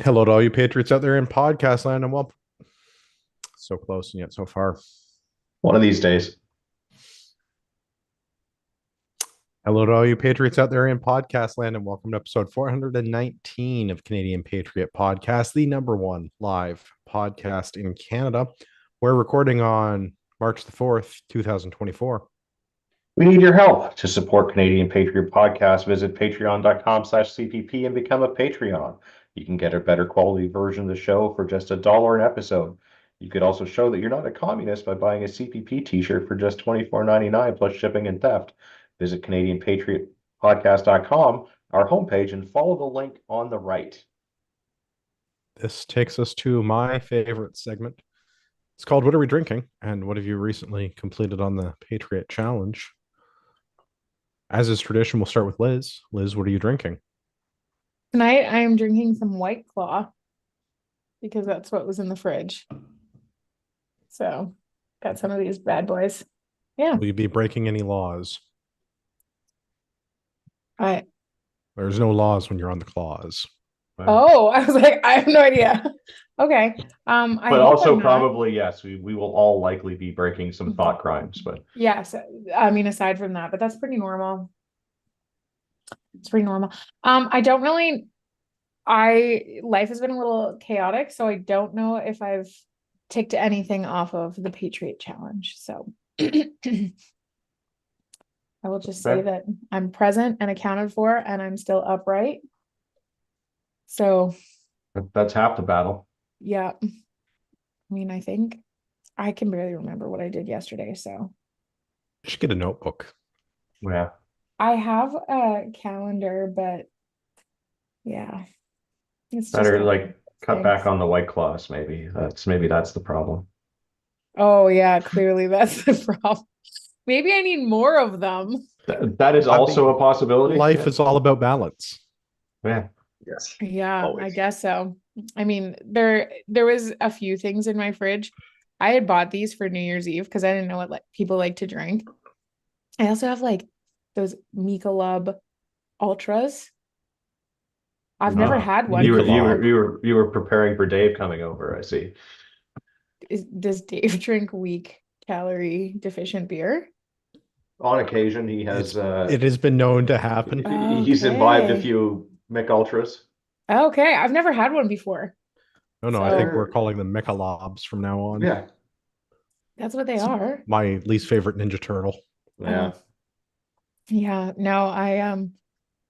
Hello to all you Patriots out there in podcast land, and well, so close and yet so far. One of these days. Hello to all you Patriots out there in podcast land, and welcome to episode 419 of Canadian Patriot Podcast, the number one live podcast in Canada. We're recording on March the 4th, 2024. We need your help to support Canadian Patriot Podcast. Visit patreon.com/CPP and become a Patreon. You can get a better quality version of the show for just $1 an episode. You could also show that you're not a communist by buying a CPP t-shirt for just $24.99 plus shipping and theft. Visit CanadianPatriotPodcast.com, our homepage, and follow the link on the right. This takes us to my favorite segment. It's called What Are We Drinking? And what have you recently completed on the Patriot Challenge? As is tradition, we'll start with Liz. Liz, what are you drinking? Tonight I am drinking some White Claw because that's what was in the fridge. So got some of these bad boys. Yeah. Will you be breaking any laws? I There's no laws when you're on the claws. Oh, I was like, I have no idea. Okay. I But hope also I'm not. probably, yes, we will all likely be breaking some thought crimes. But Yes. I mean, aside from that, but that's pretty normal. It's pretty normal. I don't really life has been a little chaotic, so I don't know if I've ticked anything off of the Patriot Challenge. So I will just say Okay. that I'm present and accounted for, and I'm still upright. So that's half the battle. yeah, I mean, I think I can barely remember what I did yesterday. So You should get a notebook. Yeah. I have a calendar, but yeah, it's just Better one of like those cut things. back on the White Claws, maybe. That's the problem. Oh yeah, clearly that's the problem. Maybe I need more of them. That is I also mean, a possibility. life is all about balance. Yeah. Yes. Yeah, I Always. guess so. I mean, there was a few things in my fridge. I had bought these for New Year's Eve because I didn't know what people like to drink. I also have like those Michelob Ultras. I've never had one You were you before. were you were you were preparing for Dave coming over, I see. Does Dave drink weak calorie deficient beer? On occasion he has It has been known to happen. he's imbibed a Okay. few Mick Ultras. Okay, I've never had one before. No, I think So we're calling them Mechalobs from now on. Yeah. that's what they It's are. my least favorite Ninja Turtle. Yeah. Yeah, no,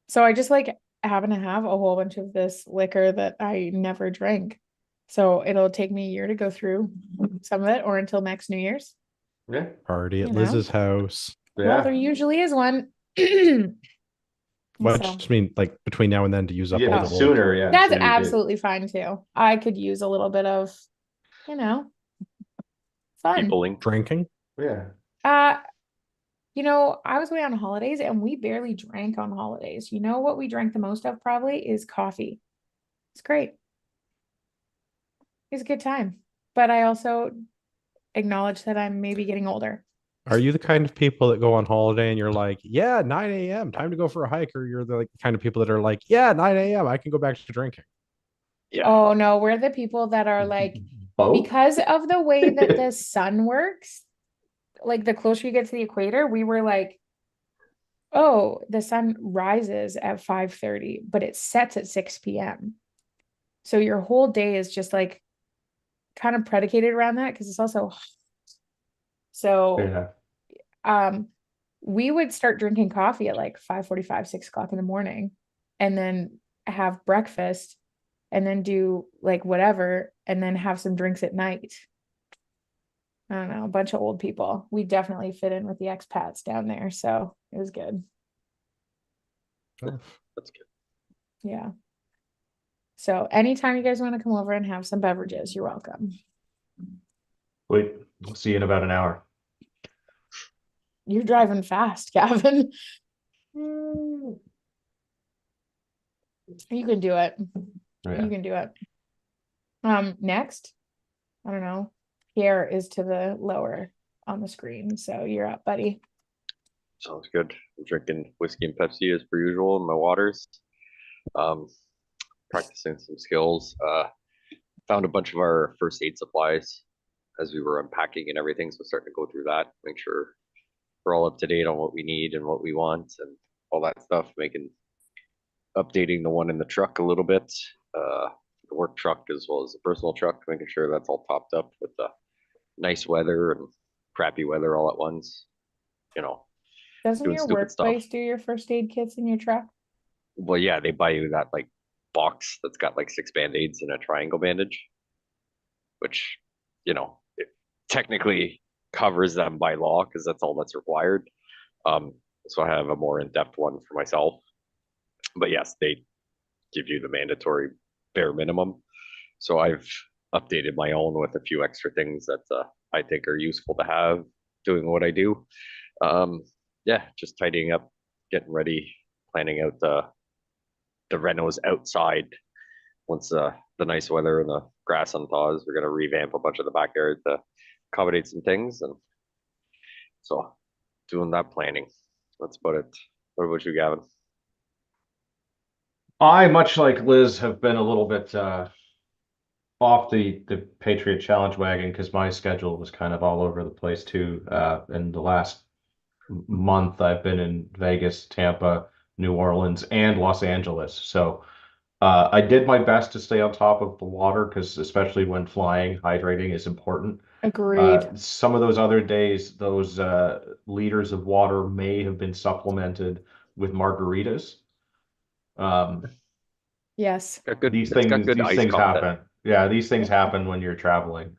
so I just like happen to have a whole bunch of this liquor that I never drank. So it'll take me a year to go through some of it or until next New Year's, Yeah. Party at you know. Liz's house. Well, there Yeah. usually is one. What So just mean like between now and then to use up Yeah, all but the old. sooner, yeah. that's Sooner you do. absolutely fine too. I could use a little bit of, you know, fun. Peopling. Drinking? Yeah. Uh, I was away on holidays and we barely drank on holidays. You know what we drank the most of probably is coffee. It's great. It's a good time. But I also acknowledge that I'm maybe getting older. Are you the kind of people that go on holiday and you're like, yeah, 9 a.m., time to go for a hike? Or you're the like, kind of people that are like, yeah, 9 a.m., I can go back to drinking? Yeah. Oh no, we're the people that are like, Both? because of the way that the sun works, like the closer you get to the equator, we were like, oh, the sun rises at 5:30, but it sets at 6 p.m. So your whole day is just like kind of predicated around that because it's also so Yeah. we would start drinking coffee at like 5:45, 6 o'clock in the morning, and then have breakfast and then do like whatever, and then have some drinks at night. I don't know, a bunch of old people. We definitely fit in with the expats down there, so it was good. That's good. Yeah. So anytime you guys want to come over and have some beverages, you're welcome. Wait, we'll see you in about an hour. You're driving fast, Gavin. You can do it. Yeah. You can do it. Next, I don't know. Pierre is to the lower on the screen, so you're up, buddy. Sounds good. I'm drinking whiskey and Pepsi as per usual in my waters. Um, practicing some skills. Found a bunch of our first aid supplies as we were unpacking and everything. So starting to go through that, make sure we're all up to date on what we need and what we want and all that stuff. Updating the one in the truck a little bit, the work truck as well as the personal truck, making sure that's all topped up with the nice weather and crappy weather all at once. Doesn't Doing your stupid stuff. workplace do your first aid kits in your truck? Well, yeah, they buy you that like box that's got like 6 band-aids and a triangle bandage, which, it technically covers them by law because that's all that's required. So I have a more in-depth one for myself. But yes, they give you the mandatory bare minimum. So I've updated my own with a few extra things that I think are useful to have doing what I do. Yeah, just tidying up, getting ready, planning out the renos outside. Once the nice weather and the grass unthaws, we're gonna revamp a bunch of the backyard to accommodate some things, and so doing that planning. That's about it. What about you, Gavin? I, much like Liz, have been a little bit off the Patriot Challenge wagon because my schedule was kind of all over the place too. In the last month, I've been in Vegas, Tampa, New Orleans, and Los Angeles. So I did my best to stay on top of the water because especially when flying, hydrating is important. Agreed. Some of those other days, those liters of water may have been supplemented with margaritas. Yes. Got good. These It's got things, good these ice things content. happen. Yeah, these things happen when you're traveling.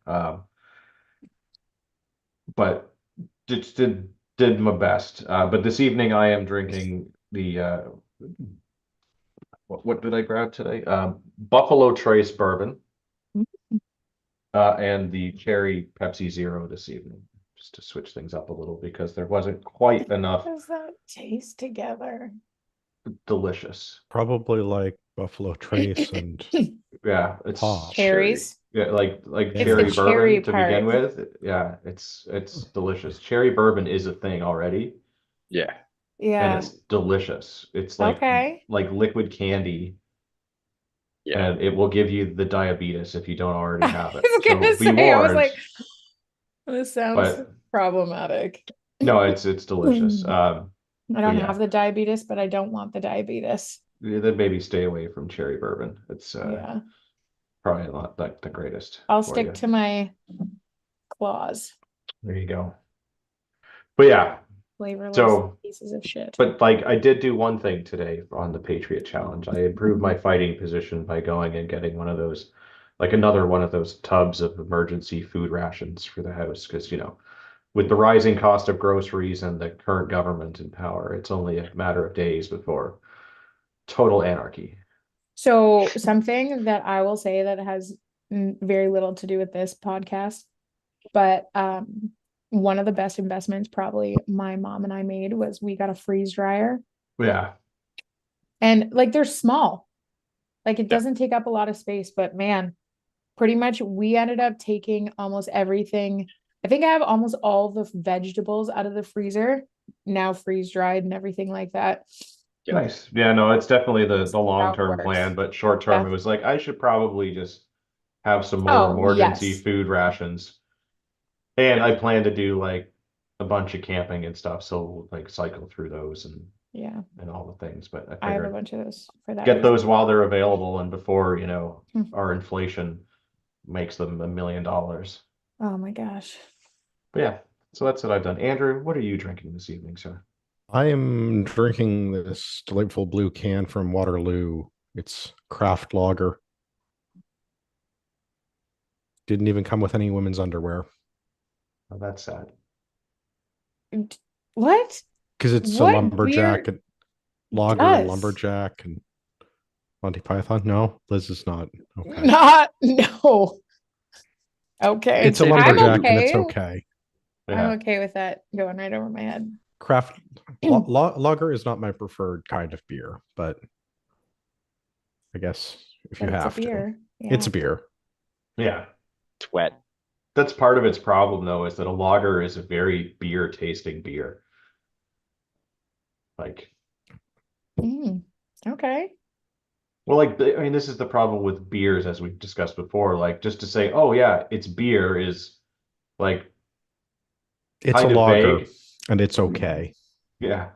But just did my best. But this evening I am drinking the what did I grab today? Buffalo Trace bourbon. And the cherry Pepsi Zero this evening, just to switch things up a little because there wasn't quite enough. How does that taste together? Delicious. Probably like Buffalo Trace and Yeah, it's Pop. Cherries. yeah, like It's cherry the bourbon cherry to begin part. with. Yeah, it's delicious. Cherry bourbon is a thing already, Yeah. and Yeah. it's delicious. It's Okay. like liquid candy, Yeah. and it will give you the diabetes if you don't already have it. I was gonna So be say, I was warned. like, this sounds But problematic. no, it's delicious. I don't yeah. have the diabetes, but I don't want the diabetes. Then maybe stay away from cherry bourbon. It's Yeah. probably not like the greatest. I'll for stick you. to my claws. There you go. But yeah, Flavorless So- pieces of shit. but like I did do one thing today on the Patriot Challenge. I improved my fighting position by going and getting one of those, like another one of those tubs of emergency food rations for the house. Because, with the rising cost of groceries and the current government in power, it's only a matter of days before total anarchy. So something that I will say that has very little to do with this podcast, but one of the best investments probably my mom and I made was we got a freeze dryer, Yeah. and like they're small, like it Yeah. doesn't take up a lot of space, but man, pretty much we ended up taking almost everything. I think I have almost all the vegetables out of the freezer now freeze dried and everything like that. Yeah. Nice. Yeah, no, it's definitely the How it long-term works. plan, but short-term, Yeah. it was like I should probably just have some more Oh, emergency yes. food rations. And I plan to do like a bunch of camping and stuff, so we'll, like cycle through those Yeah, and all the things. But I I have a figured bunch of those for that get reason. those while they're available and before, Hmm. our inflation makes them $1 million. But Oh my gosh. yeah, so that's what I've done. Andrew, what are you drinking this evening, sir? I am drinking this delightful blue can from Waterloo. It's craft lager. Didn't even come with any women's underwear Oh, that's sad. What? because it's a What lumberjack beer and lager does? and lumberjack and Monty Python. No, Liz is not. Okay. No. Okay. It's a I'm lumberjack and it's okay. okay. Yeah. I'm okay with that going right over my head. Craft lager is not my preferred kind of beer, but I guess if you But it's have a beer. it's a beer. Yeah. It's wet. That's part of its problem, though, is that a lager is a very beer tasting beer. Like, Okay. Well, like, I mean, this is the problem with beers, as we've discussed before. Like, just to say, oh yeah, it's beer is like It's a kind of lager vague. and it's okay. Yeah.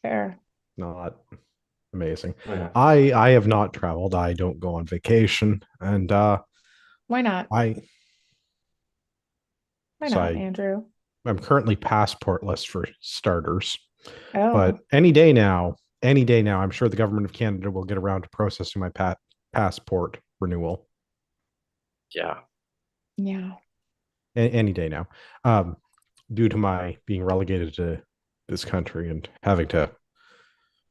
Fair. Not amazing. Yeah. I have not traveled. I don't go on vacation. And Why not? I Why so not, Andrew? I'm currently passportless for starters. Oh, But any day now, I'm sure the government of Canada will get around to processing my passport renewal. Yeah. yeah. Any day now, due to my being relegated to this country and having to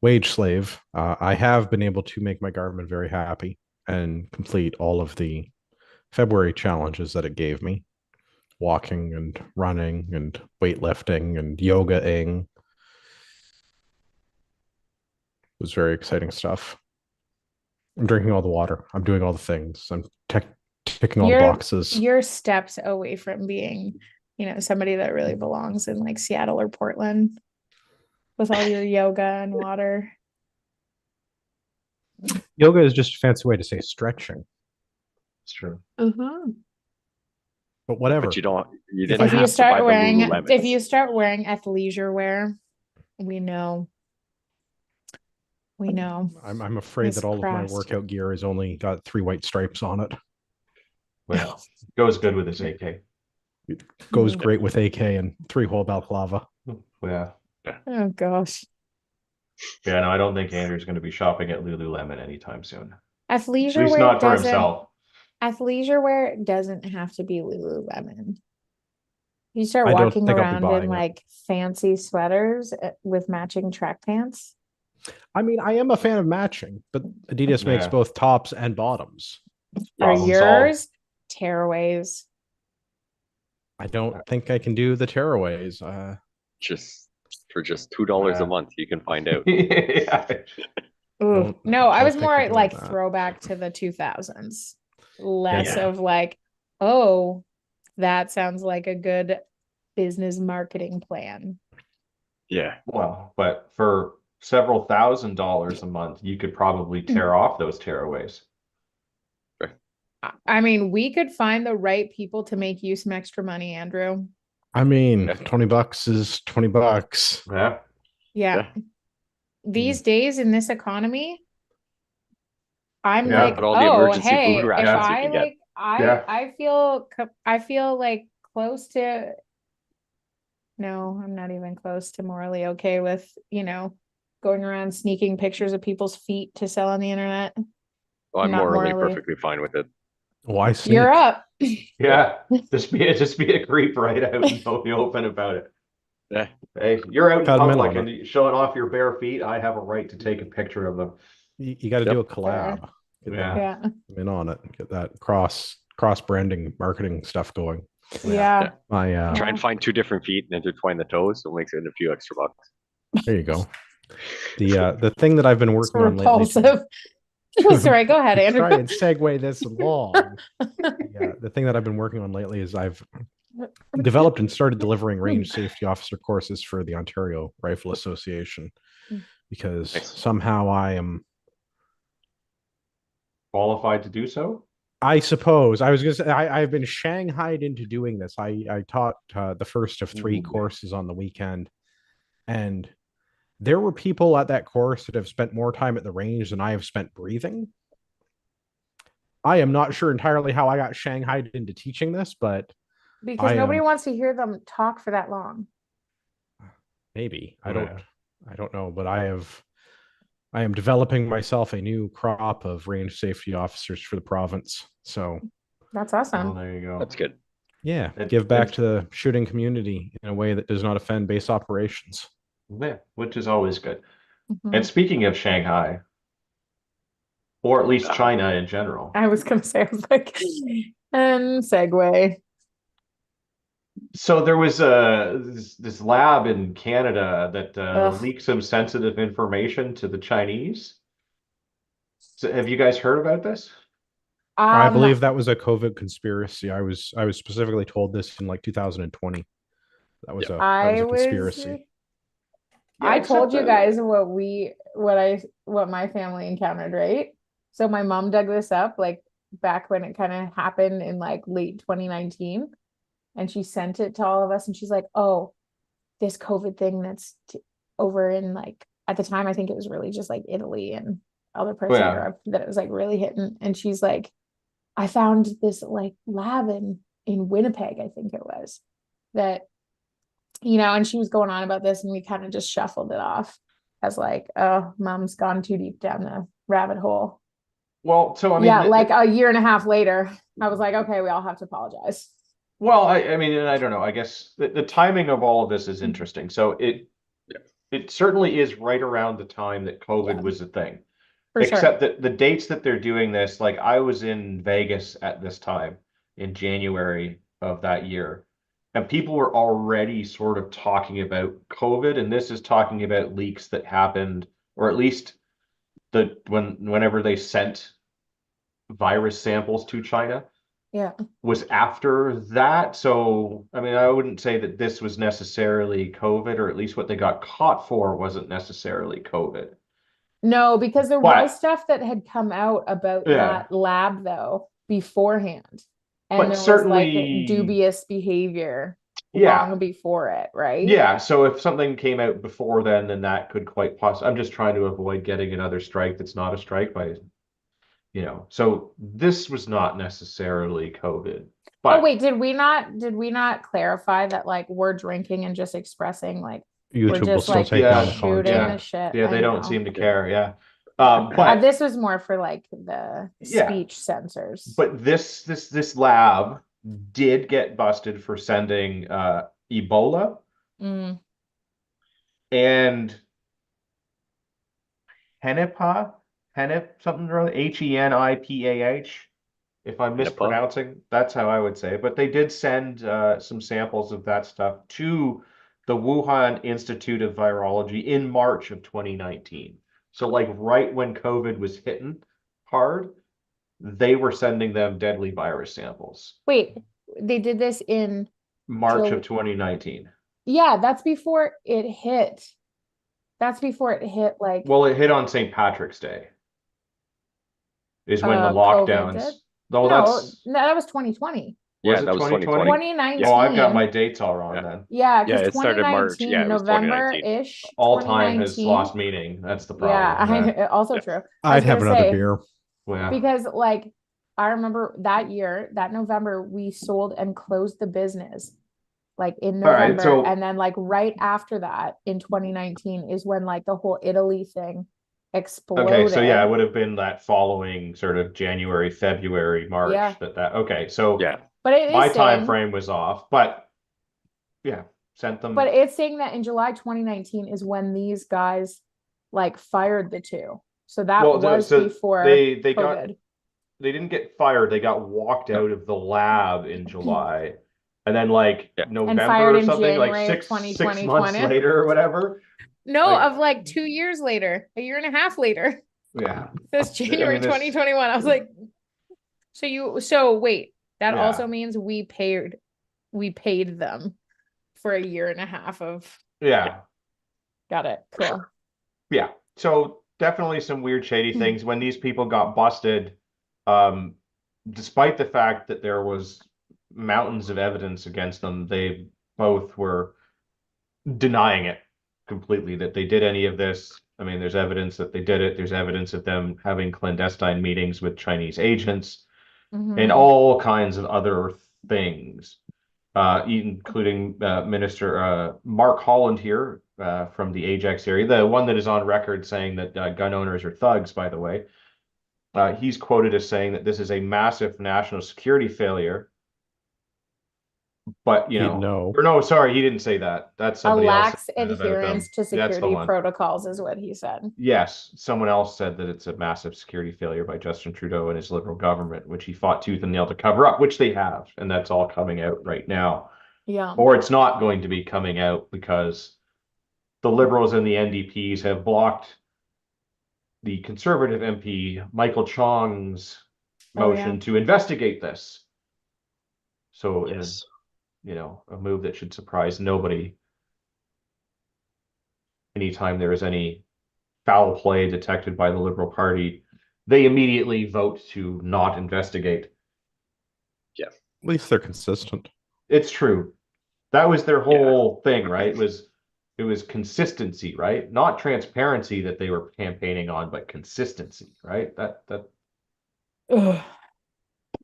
wage slave. I have been able to make my government very happy and complete all of the February challenges that it gave me: walking and running and weightlifting and yogaing. It was very exciting stuff. I'm drinking all the water. I'm doing all the things. I'm ticking all the boxes. You're steps away from being, somebody that really belongs in like Seattle or Portland with all your yoga and water. Yoga is just a fancy way to say stretching, It's true. but whatever. But you If didn't you have to buy start the wearing, Lululemons. if you start wearing athleisure wear, we know. I'm afraid It's that all of my pressed. workout gear has only got 3 white stripes on it. Well, goes good with this AK. Goes great with AK and 3-hole balaclava. Yeah. Oh gosh. Yeah, no, I don't think Andrew's going to be shopping at Lululemon anytime soon. At Athleisure least wear not for doesn't. himself. Athleisure wear doesn't have to be Lululemon. You start I don't walking think I'll be around buying in it. like fancy sweaters with matching track pants. I mean, I am a fan of matching, but Adidas makes Yeah. both tops and bottoms. Are Problem yours tearaways? I don't think I can do the tearaways. Just for just $2 Yeah. a month, you can find out. Yeah. Ooh, no, I don't was think more I'm doing like that. throwback to the 2000s. Less Yeah. of like, oh, that sounds like a good business marketing plan. Yeah. Well, but for several $1,000s a month, you could probably tear off those tearaways. I mean, we could find the right people to make you some extra money, Andrew. I mean, Yeah. $20 is $20. Yeah. Yeah. These days in this economy, I'm Yeah, like, but all the oh, emergency hey, food if rations you I can get. like, Yeah. I feel like close to, no, I'm not even close to morally okay with, going around sneaking pictures of people's feet to sell on the internet. Well, I'm Not morally morally. perfectly fine with it. Why sneak? You're up. Yeah. Just be a creep right out and don't be open about it. Yeah. Hey, you're out in Cut 'em in public on and you're showing off your bare feet. I have a right to take a picture of them. You got to Yep. do a collab. Get Yeah. Yeah. them in on it. Get that cross branding marketing stuff going. Yeah. My Try and find 2 different feet and intertwine the toes, so it makes it a few extra bucks. there you go. The thing that I've been It's working on lately. repulsive. Sorry, go ahead, Andrew. Try and segue this along. The thing that I've been working on lately is I've developed and started delivering range safety officer courses for the Ontario Rifle Association because Nice. somehow I am, Qualified to do so? I suppose I was gonna say I've been shanghaied into doing this. I taught the first of 3 Ooh. courses on the weekend, and there were people at that course that have spent more time at the range than I have spent breathing. I am not sure entirely how I got shanghaied into teaching this, but Because I nobody wants to hear them talk for that long. maybe I Yeah. don't know, but I am developing myself a new crop of range safety officers for the province. So That's Oh, awesome. there you go. That's good. yeah, It- give back it's- to the shooting community in a way that does not offend base operations. Yeah, which is always good. Mhm. And speaking of Shanghai, or at least China in general, I was gonna say, I was like, and segue. so there was this lab in Canada that Ugh. leaked some sensitive information to the Chinese. So have you guys heard about this? I Um, believe that was a COVID conspiracy. I was specifically told this in like 2020. That was Yeah. a I was conspiracy. Yeah, I told except you the- guys what my family encountered, right? So my mom dug this up like back when it kind of happened in like late 2019, and she sent it to all of us, and she's like, "Oh, this COVID thing that's over in like at the time I think it was really just like Italy and other parts of Yeah. Europe that it was like really hitting." And she's like, "I found this like lab in Winnipeg, I think it was, that and she was going on about this, and we kind of just shuffled it off as like, oh, mom's gone too deep down the rabbit hole." Well, so I mean, Yeah, like a year and a half later, I was like, okay, we all have to apologize. well, I mean, and I don't know. I guess the timing of all of this is interesting. So it certainly is right around the time that COVID Yeah. was a thing. For sure. Except that the dates that they're doing this, like I was in Vegas at this time in January of that year, and people were already sort of talking about COVID, and this is talking about leaks that happened, or at least whenever they sent virus samples to China Yeah. was after that. So, I mean, I wouldn't say that this was necessarily COVID, or at least what they got caught for wasn't necessarily COVID. No, because there But- was stuff that had come out about Yeah. that lab though beforehand. And But there was certainly- like dubious behavior Yeah. long before it, right? Yeah, so if something came out before then that could quite possibly. I'm just trying to avoid getting another strike that's not a strike so this was not necessarily COVID. But Oh wait, did we not clarify that like we're drinking and just expressing like we're YouTube will just still like take Yeah, down the shooting content. the shit? yeah, I they don't know. seem to care. Yeah. Uh, But this was more for like the Yeah. speech censors. but this lab did get busted for sending Ebola Mm, and Henip something or other, HENIPAH. If I'm mispronouncing, that's how I would say it. But they did send some samples of that stuff to the Wuhan Institute of Virology in March of 2019. So like right when COVID was hitting hard, they were sending them deadly virus samples. wait, they did this in March So- of 2019. yeah, that's before it hit. That's before it hit like Well, it hit on St. Patrick's Day. Is when the COVID lockdowns. did? No, that's no, that was 2020. Yeah, Was it that was 2020? 2019. Oh, I've got my dates all wrong Yeah. then. Yeah, Yeah, because it started March. Yeah, it was November-ish. All time has 2019. lost meaning. That's the Yeah, problem. also Yeah. true. I was I'd have gonna another say, beer. Yeah. because like I remember that year, that November, we sold and closed the business like in All right, November. so- And then like right after that in 2019 is when like the whole Italy thing exploded. Okay, so yeah, it would have been that following sort of January, February, March Yeah. that okay. So Yeah. But it is my time saying, frame was off, but yeah, sent them. but it's saying that in July 2019 is when these guys like fired the two. So that Well, was so before they got COVID. they didn't get fired. They got walked out of the lab in July. And then like Yeah. November fired or in something, like January of 6 months 2020. later or whatever. No, Like- of like 2 years later, a year and a half later. Yeah. That's January this- 2021. I was like, so wait, that Yeah. also means we paid them for a year and a half of Yeah. got it. Cool. Yeah. So definitely some weird shady things when these people got busted, despite the fact that there was mountains of evidence against them, they both were denying it completely that they did any of this. I mean, there's evidence that they did it. There's evidence of them having clandestine meetings with Chinese agents and Mhm. all kinds of other things, including Minister Mark Holland here from the Ajax area, the one that is on record saying that gun owners are thugs, by the way. He's quoted as saying that this is a massive national security failure. But, He'd know. or no, sorry, he didn't say that. That's A somebody else. lax that said about them. adherence to That's the security one. protocols is what he said. Yes, someone else said that it's a massive security failure by Justin Trudeau and his Liberal government, which he fought tooth and nail to cover up, which they have, and that's all coming out right now. Yeah. Or it's not going to be coming out because the Liberals and the NDPs have blocked the Conservative MP Michael Chong's Oh, yeah. motion to investigate this. So, Yes. a move that should surprise nobody. anytime there is any foul play detected by the Liberal Party, they immediately vote to not investigate. At least they're consistent. It's true. That was their whole thing, right? It was consistency, right? Not transparency that they were campaigning on, but consistency, right? Ugh.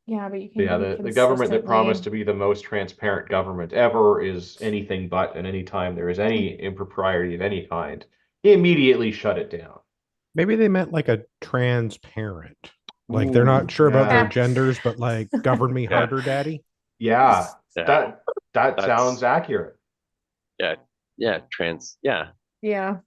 Yeah, but you can Yeah, be the government that promised to consistently. be the most transparent government ever is anything but, and anytime there is any impropriety of any kind, he immediately shut it down. Maybe they meant like a transparent. Like they're not sure about their Yeah. genders, but like govern me Yeah. harder, daddy. Yeah, Yeah. that That's- sounds accurate. Yeah. Yeah. Yeah.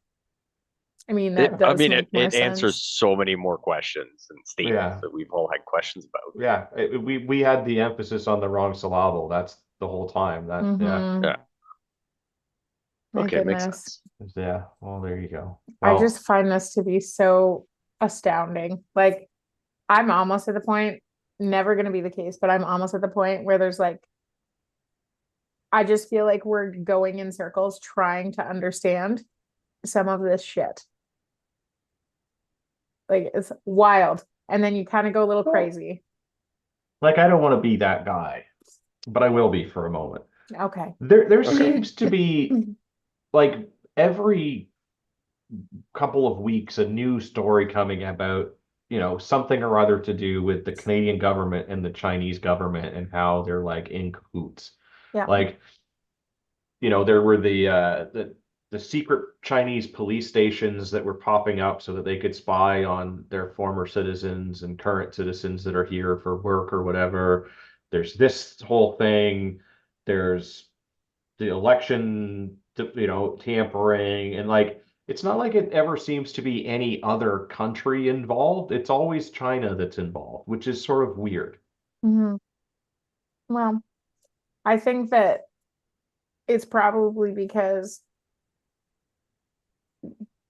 I mean, that I does mean, make more it answers sense. so many more questions and statements Yeah. that we've all had questions about. Yeah, we had the emphasis on the wrong syllable. That's the whole time. That Mhm. Yeah. My Okay, makes goodness. sense. yeah. Well, there you go. I Well, just find this to be so astounding. Like, I'm almost at the point, never going to be the case, but I'm almost at the point where there's like, I just feel like we're going in circles trying to understand some of this shit. Like, it's wild. And then you kind of go a little crazy. like I don't want to be that guy, but I will be for a moment. Okay. There Okay. seems to be like every couple of weeks a new story coming about, something or other to do with the Canadian government and the Chinese government and how they're like in cahoots. Yeah. Like, there were the secret Chinese police stations that were popping up so that they could spy on their former citizens and current citizens that are here for work or whatever. There's this whole thing. There's the election, tampering, and like it's not like it ever seems to be any other country involved. It's always China that's involved, which is sort of weird. Mhm. Well, I think that it's probably because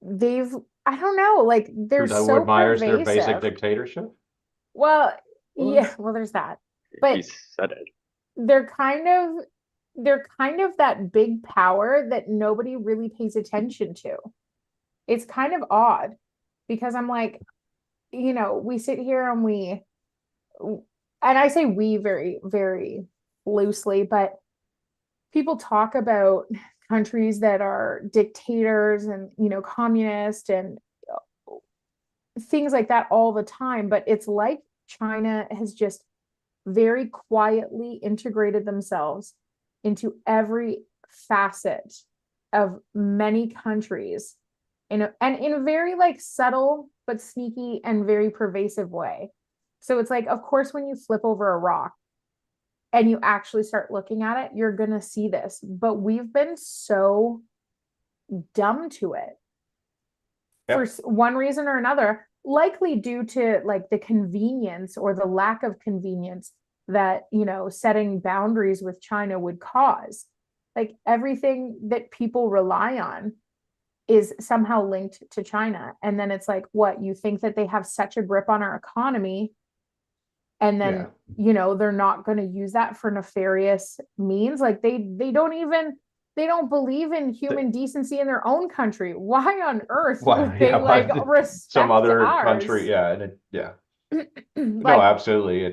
they've, I don't know, like they're Who so admires their basic pervasive. dictatorship? Well, Well, yeah, well, there's that. He But said it. they're kind of that big power that nobody really pays attention to. It's kind of odd because I'm like, we sit here and and I say we very, very loosely, but people talk about countries that are dictators and, communist and things like that all the time. But it's like China has just very quietly integrated themselves into every facet of many countries and in a very like subtle but sneaky and very pervasive way. So it's like, of course, when you flip over a rock and you actually start looking at it, you're gonna see this. But we've been so dumb to it for one reason or another, likely due to like the convenience or the lack of convenience that, setting boundaries with China would cause. Like everything that people rely on is somehow linked to China. And then it's like, what, you think that they have such a grip on our economy? And then, they're not going to use that for nefarious means. Like they don't believe in human decency in their own country. Why on earth would they respect some other ours? country? Yeah, and no, Like, absolutely.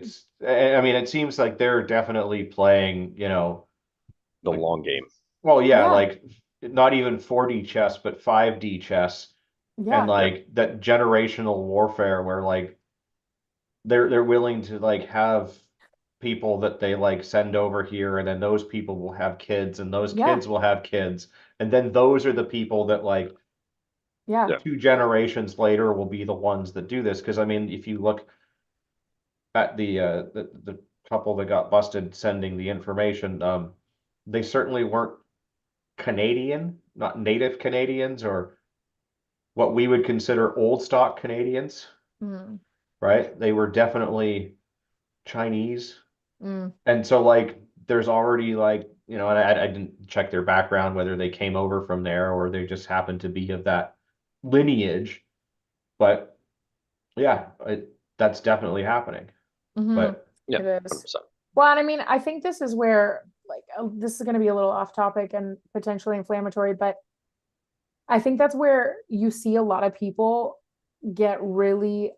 I mean, it seems like they're definitely playing, The long game. well, Yeah. like not even 4D chess, but 5D chess, yeah, and like that generational warfare where like they're willing to like have people that they like send over here, and then those people will have kids, and those Yeah. kids will have kids, and then those are the people that like yeah, Yeah. 2 generations later will be the ones that do this. Because I mean, if you look at the couple that got busted sending the information, they certainly weren't Canadian, not native Canadians, or what we would consider old stock Canadians, Mm, right? They were definitely Chinese. mm, And so like there's already like, and I didn't check their background, whether they came over from there or they just happened to be of that lineage. But yeah, that's definitely happening. mhm. But Yeah, It is. 100%. Well, and I mean, I think this is where, like, this is going to be a little off topic and potentially inflammatory, but I think that's where you see a lot of people get really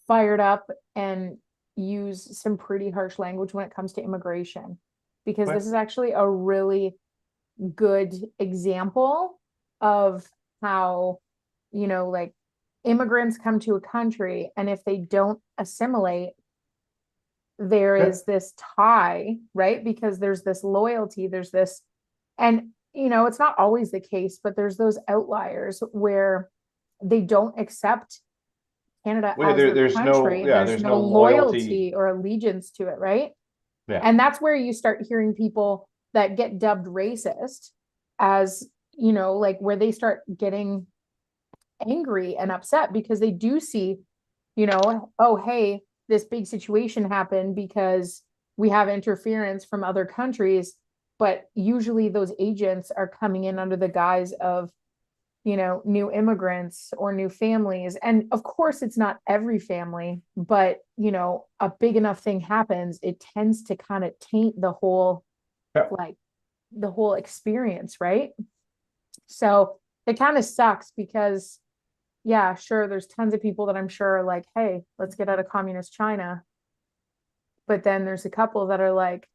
fired up and use some pretty harsh language when it comes to immigration, because this is actually a really good example of how, like, immigrants come to a country, and if they don't assimilate, there Yeah. is this tie, right? Because there's this loyalty, there's this, and it's not always the case, but there's those outliers where they don't accept Canada Well, as their there's country. there's no no loyalty or allegiance to it, right? Yeah. And that's where you start hearing people that get dubbed racist as, like, where they start getting angry and upset because they do see, oh, hey, this big situation happened because we have interference from other countries. But usually those agents are coming in under the guise of, new immigrants or new families. And of course, it's not every family, but, a big enough thing happens, it tends to kind of taint the whole, Yeah. like, the whole experience, right? So it kind of sucks because, yeah, sure, there's tons of people that I'm sure are like, hey, let's get out of communist China. But then there's a couple that are like,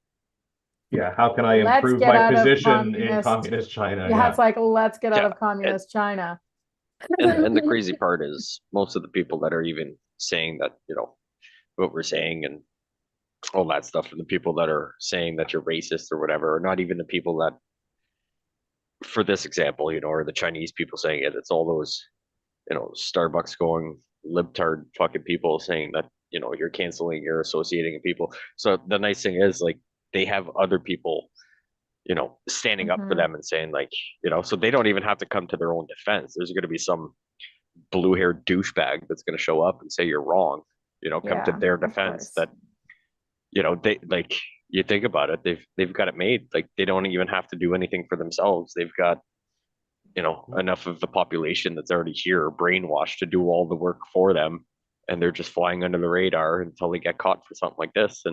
Yeah, how can I let's improve get my out of position in communist China? Yeah, it's like, let's get out Yeah, of communist China. and the crazy part is most of the people that are even saying that, what we're saying and all that stuff, and the people that are saying that you're racist or whatever, are not even the people that, for this example, or the Chinese people saying it. It's all those, Starbucks going libtard fucking people saying that, you're canceling, you're associating people. So the nice thing is, like, they have other people, standing up for Mhm. them and saying, like, so they don't even have to come to their own defense. There's going to be some blue-haired douchebag that's going to show up and say you're wrong, come to Yeah, their of defense. course. That, they, like, you think about it, they've got it made. Like, they don't even have to do anything for themselves. They've got, enough of the population that's already here brainwashed to do all the work for them, and they're just flying under the radar until they get caught for something like this.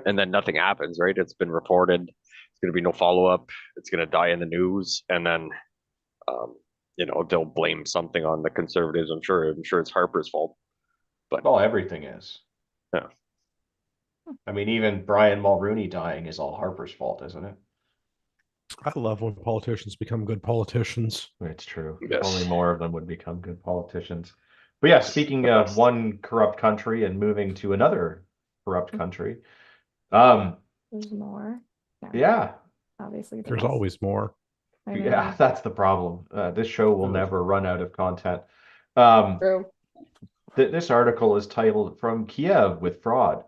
And then nothing happens, right? It's been reported. It's going to be no follow-up. It's going to die in the news, and then um, they'll blame something on the Conservatives. I'm sure it's Harper's fault, but Well, everything is. yeah. I mean, even Brian Mulrooney dying is all Harper's fault, isn't it? I love when politicians become good politicians. It's true. If Yes. only more of them would become good politicians. But yeah, speaking of one corrupt country and moving to another corrupt country, There's more. yeah, Obviously, There's there is. always more. I know. yeah, that's the problem. This show will Ugh. never run out of content. True. This article is titled "From Kiev with Fraud: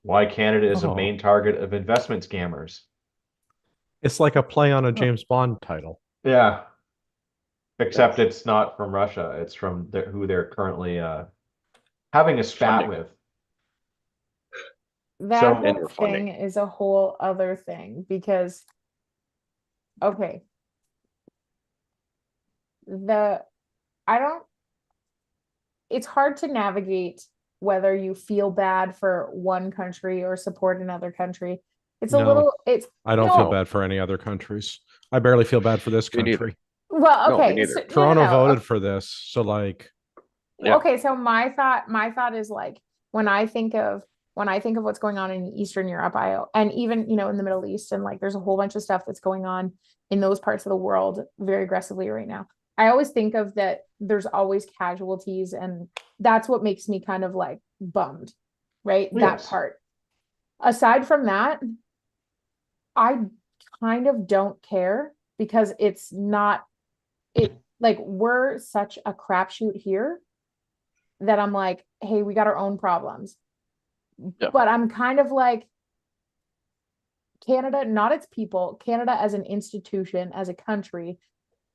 Why Canada is a Oh. Main Target of Investment Scammers." It's like a play on a James Bond title. Yeah, except it's not from Russia. It's from who they're currently having a spat Funding. with. That So- whole And we're funding. thing is a whole other thing because, okay, it's hard to navigate whether you feel bad for one country or support another country. It's a No. little, I don't No. feel bad for any other countries. I barely feel bad for this Me neither. country. well, No, me okay. neither. So, no, Toronto no, voted for this, so like, Yeah. Okay, so my thought is like when I think of what's going on in Eastern Europe, and even in the Middle East, and like there's a whole bunch of stuff that's going on in those parts of the world very aggressively right now. I always think of that there's always casualties, and that's what makes me kind of like bummed, right? That Yes. part. Aside from that, I kind of don't care because it's not like we're such a crapshoot here that I'm like, hey, we got our own problems. Yeah. But I'm kind of like, Canada, not its people, Canada as an institution, as a country,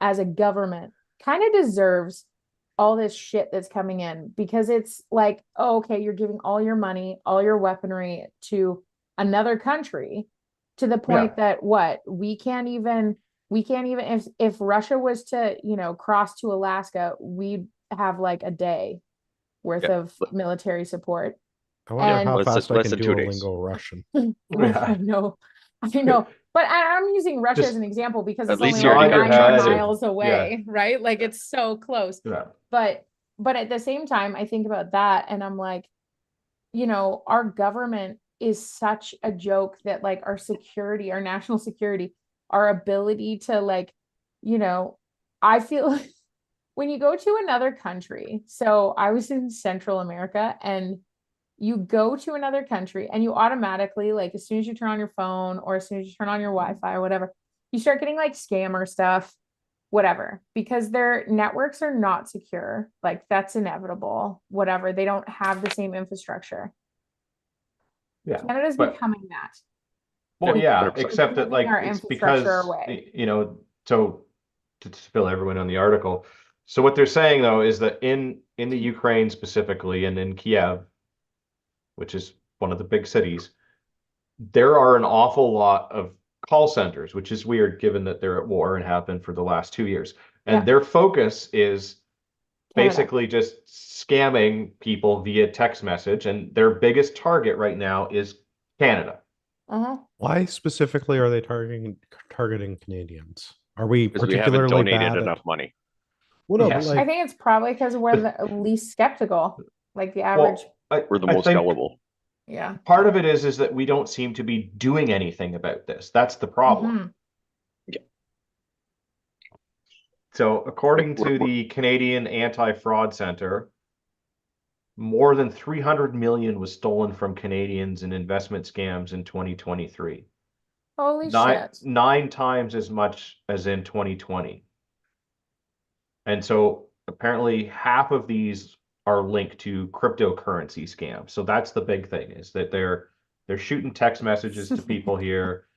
as a government, kind of deserves all this shit that's coming in, because it's like, oh, okay, you're giving all your money, all your weaponry to another country, to the point that we can't even if Russia was to cross to Alaska, we'd have like a day worth Yeah. of military support. I wonder And- how Less fast than- I less can than 2 days. Duolingo Russian. I know. But I'm using Russia Just- as an example because At it's least only you like already got 9 your head. miles away, right? Like it's so close. Yeah. But at the same time, I think about that and I'm like, you know, our government is such a joke that like our security, our national security, our ability to like, you know, I feel when you go to another country. So I was in Central America and you go to another country and you automatically, like, as soon as you turn on your phone or as soon as you turn on your Wi-Fi or whatever, you start getting like scammer stuff, whatever, because their networks are not secure. Like, that's inevitable, whatever. They don't have the same infrastructure. Yeah. Canada's But- becoming that. Well, yeah, 100%. except that Giving like our it's infrastructure because away. you know, so to fill everyone on the article. So what they're saying though is that in the Ukraine specifically and in Kiev, which is one of the big cities, there are an awful lot of call centers, which is weird given that they're at war and have been for the last 2 years. And Yeah. their focus is Canada. basically just scamming people via text message. And their biggest target right now is Canada. Uh-huh. Why specifically are they targeting Canadians? Are we Because we haven't particularly donated bad enough at? money. Well, no, Yes. but I like, think it's probably because we're the least skeptical, like the average. We're the I most think gullible. Yeah. part of it is that we don't seem to be doing anything about this. That's the problem. Mhm. So according We're- to the Canadian Anti-Fraud Center, more than 300 million was stolen from Canadians in investment scams in 2023. Holy Nine, shit. 9 times as much as in 2020. And so apparently half of these are linked to cryptocurrency scams. So that's the big thing, is that they're shooting text messages to people here.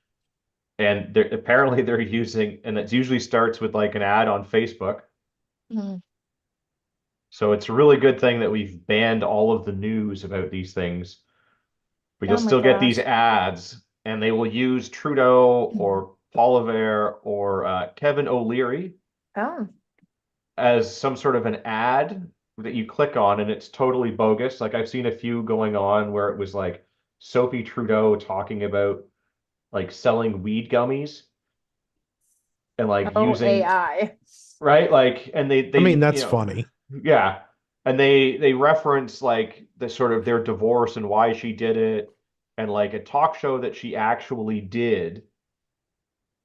And apparently they're using, and it usually starts with like an ad on Facebook. Mhm. So it's a really good thing that we've banned all of the news about these things. But you'll Oh my still get these gosh. ads, and they will use Trudeau or Poilievre or Kevin O'Leary Oh. as some sort of an ad that you click on, and it's totally bogus. Like I've seen a few going on where it was like Sophie Trudeau talking about like selling weed gummies and like Oh, using AI. right, like, and they I mean, that's you know, funny. yeah, and they reference like the sort of their divorce and why she did it, and like a talk show that she actually did,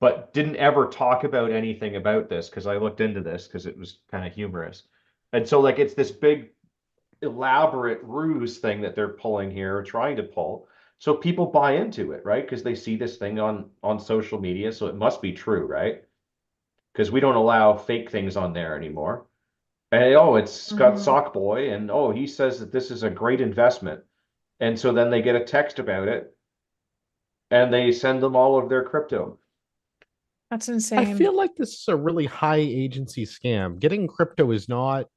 but didn't ever talk about anything about this because I looked into this because it was kind of humorous. And so like it's this big elaborate ruse thing that they're pulling here, or trying to pull. So people buy into it, right? Because they see this thing on social media, so it must be true, right? Because we don't allow fake things on there anymore. And oh, it's Scott Mhm. Sockboy, and oh, he says that this is a great investment. And so then they get a text about it, and they send them all of their crypto. That's I insane. feel like this is a really high agency scam. Getting crypto is not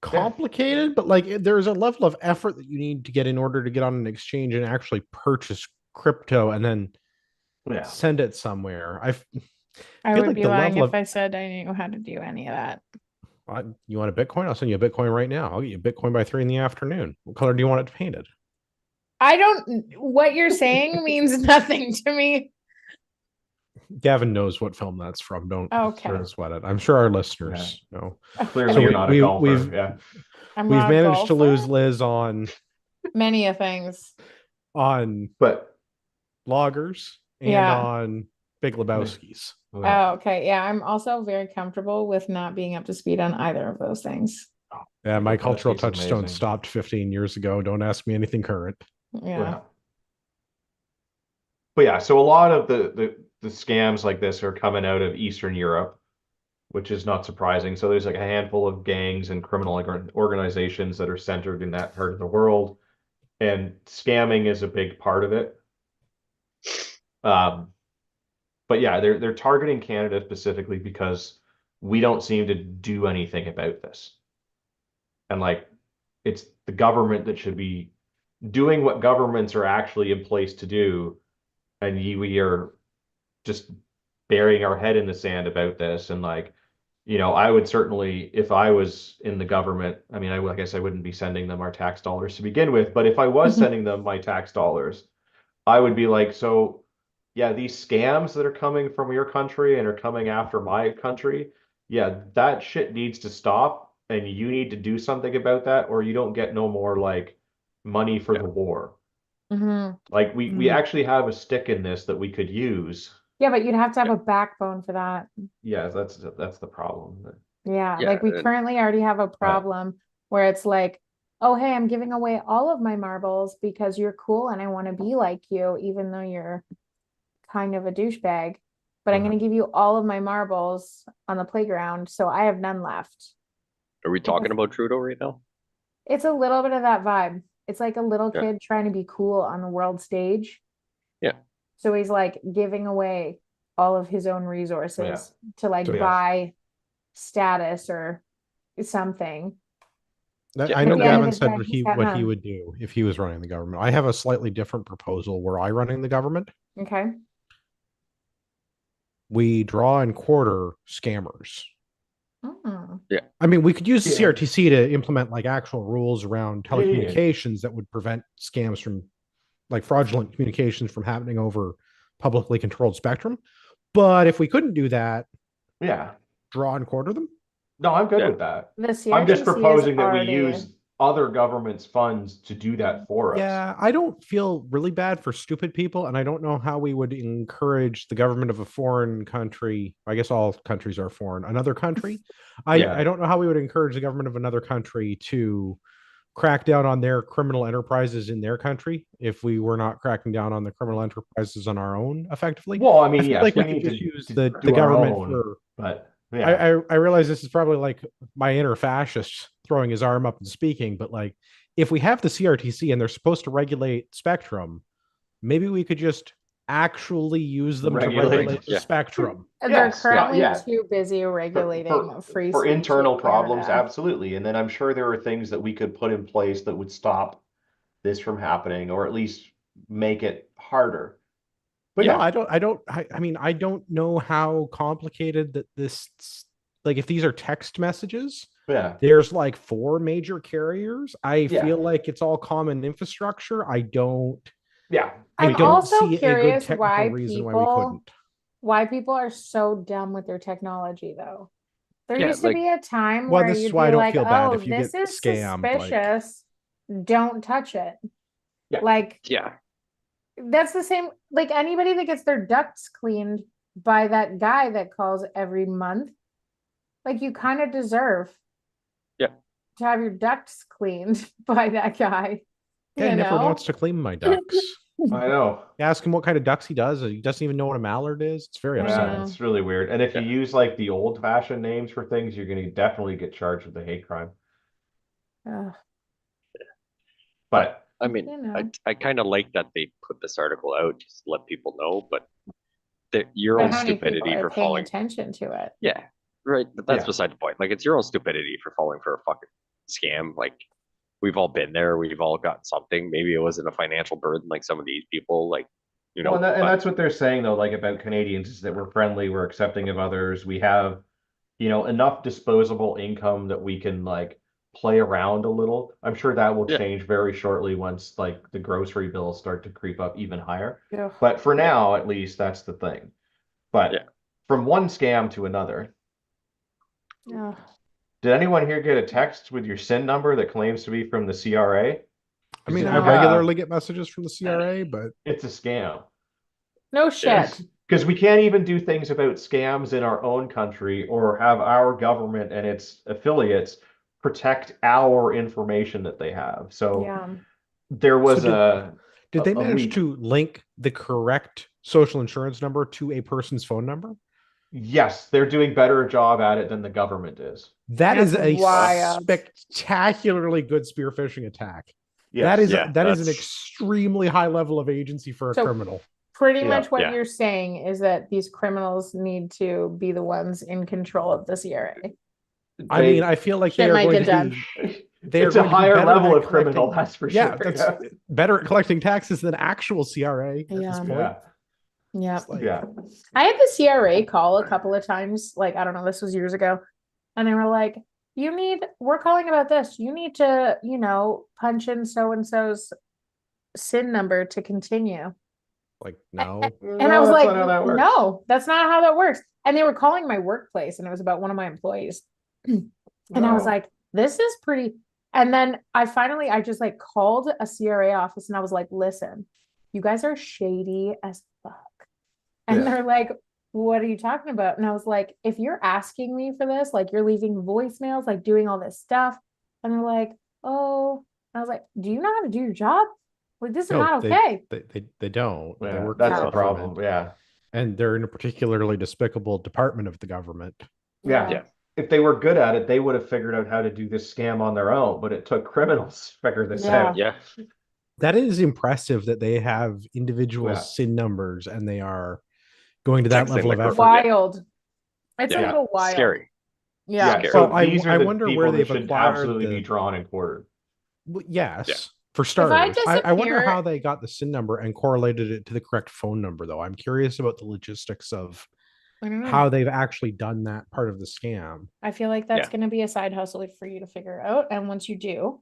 complicated, but like there's a level of effort that you need to get in order to get on an exchange and actually purchase crypto and then Yeah. send it somewhere. I feel would like be the lying level if of- I said I knew how to do any of that. You want a Bitcoin? I'll send you a Bitcoin right now. I'll get you a Bitcoin by 3 p.m. What color do you want it painted? I don't, what you're saying means nothing to me. Gavin knows what film that's from. Don't Okay. sweat it. I'm sure our listeners know. Clearly, So you're not a we- golfer. we've- Yeah. I'm We've not a managed to lose golfer. Liz on Many of things. But loggers and Yeah. on Big Lebowski's. Oh, okay. Yeah, I'm also very comfortable with not being up to speed on either of those things. Yeah, my Lebowski's cultural is touchstone amazing. stopped 15 years ago. Don't ask me anything current. Yeah. But yeah, so a lot of the scams like this are coming out of Eastern Europe, which is not surprising. So there's like a handful of gangs and criminal organizations that are centered in that part of the world, and scamming is a big part of it. But yeah, they're targeting Canada specifically because we don't seem to do anything about this. And like it's the government that should be doing what governments are actually in place to do, and we are just burying our head in the sand about this. And like, I would certainly, if I was in the government, I mean, I guess I wouldn't be sending them our tax dollars to begin with, but if I was sending them my tax dollars, I would be like, so yeah, these scams that are coming from your country and are coming after my country, yeah, that shit needs to stop, and you need to do something about that, or you don't get no more like money for Yeah. the war. Hmm. Like we actually have a stick in this that we could use. Yeah, but you'd have to have a backbone for that. Yeah, that's the problem. Yeah, Yeah, like we and currently already have a But problem where it's like, oh, hey, I'm giving away all of my marbles because you're cool and I want to be like you, even though you're kind of a douchebag. But I'm going to give you all of my marbles on the playground, so I have none left. are we talking about Trudeau right now? It's a little bit of that vibe. It's like a little Yeah. kid trying to be cool on the world stage. Yeah. So he's like giving away all of his own resources to like So, yeah. buy status or something. Yeah, I know At the end of Gavin the said day, what he's got what he none. would do if he was running the government. I have a slightly different proposal. Were I running the government, Okay. we draw and quarter scammers. Mm. I mean, we could use the Yeah. CRTC to implement like actual rules around Yeah, yeah, yeah. telecommunications that would prevent scams from like fraudulent communications from happening over publicly controlled spectrum. But if we couldn't do that, yeah. draw and quarter them. No, I'm good Yeah. with that. The I'm just CRTC is proposing that we already- use other governments' funds to do that for us. Yeah, I don't feel really bad for stupid people, and I don't know how we would encourage the government of a foreign country. I guess all countries are foreign. Another country. Yeah. I don't know how we would encourage the government of another country to crack down on their criminal enterprises in their country if we were not cracking down on the criminal enterprises on our own effectively. Well, I I mean, feel yes, like we we need could to, just use to the do our government own, for. but yeah, I realize this is probably like my inner fascist throwing his arm up and speaking, but like if we have the CRTC and they're supposed to regulate spectrum, maybe we could just actually use them to Regulate. regulate the Yeah. spectrum. They're Yes, yeah, currently yeah. too busy regulating free for speech in internal problems, Canada. absolutely. And then I'm sure there are things that we could put in place that would stop this from happening, or at least make it harder. But No, yeah, I mean, I don't know how complicated that this, like if these are text messages, yeah, there's like 4 major carriers. I Yeah. feel like it's all common infrastructure. I don't yeah. I'm don't also see a good curious technical why reason why we people couldn't. why people are so dumb with their technology though. There Yeah, used to like- be a time Well, where this is you'd why I be don't like, feel bad oh, if you this get is scammed, like- suspicious. Don't touch it. Yeah. Like Yeah, that's the same, like anybody that gets their ducts cleaned by that guy that calls every month, like you kind of deserve Yeah. to have your ducts cleaned by that guy. Guy You never know? wants to clean my ducks. I know. You ask him what kind of ducks he does. He doesn't even know what a mallard is. It's very I upsetting. know. Yeah, it's really weird. And if you Yeah. use like the old-fashioned names for things, you're going to definitely get charged with a hate crime. Ugh, But I mean, you know. I kind of like that they put this article out just to let people know, but your But own how many people stupidity are for paying falling. attention to it? Yeah, right. But that's Yeah. beside the point. Like, it's your own stupidity for falling for a fucking scam. Like, we've all been there. We've all got something. Maybe it wasn't a financial burden like some of these people. Like, you know, well, and but- that's what they're saying though, like about Canadians, is that we're friendly, we're accepting of others, we have, enough disposable income that we can like play around a little. I'm sure that will Yeah. change very shortly once like the grocery bills start to creep up even higher. Ugh. But for now, at least, that's the thing. But Yeah. from one scam to another, Ugh. did anyone here get a text with your SIN number that claims to be from the CRA? I mean, If I you have- regularly get messages from the CRA, but It's a scam. No shit. Because we can't even do things about scams in our own country or have our government and its affiliates protect our information that they have. So Yeah. there was So did they a manage leak. to link the correct social insurance number to a person's phone number? Yes, they're doing better job at it than the government is. That That's is a wild. spectacularly good spear phishing attack. Yes. That is Yeah, that is an that's- extremely high level of agency for a So- criminal. Pretty Yeah. much what Yeah. you're saying is that these criminals need to be the ones in control of the CRA. I They- mean, I feel like Shit they are might going get to done. be they are it's a going to be higher better level at of criminal, collecting- that's for yeah, sure. that's better at collecting taxes than actual CRA at this Yeah. point. Yeah. Yeah. It's like- Yeah. I had the CRA call a couple of times, like, I don't know, this was years ago. And they were like, we're calling about this. You need to, punch in so and so's SIN number to continue. Like, no. And I was that's like, not how that works. no, that's not how that works. And they were calling my workplace, and it was about one of my employees. And I was No. like, this is pretty. And then I just like called a CRA office and I was like, listen, you guys are shady as fuck. And Yeah. they're like, what are you talking about? And I was like, if you're asking me for this, like you're leaving voicemails, like doing all this stuff. And they're like, oh, and I was like, do you know how to do your job? Like, this is No, not okay. they don't. They Yeah, work that's for the government, problem. Yeah. and they're in a particularly despicable department of the government. Yeah. Yeah. If they were good at it, they would have figured out how to do this scam on their own, but it took criminals to figure this Yeah. out. Yeah. That is impressive that they have individual Yeah. SIN numbers and they are going to that Texting level the of group. effort. Wild. It's a Yeah. little wild. Scary. Yeah. Scary. So Well, these I are the wonder people where that they've should acquired absolutely the- be drawn and quartered. Well, yes, Yeah. for starters. I wonder disappear- how they got the SIN number and correlated it to the correct phone number, though. I'm curious about the logistics of I don't know. how they've actually done that part of the scam. I feel like that's Yeah. going to be a side hustle for you to figure out. And once you do,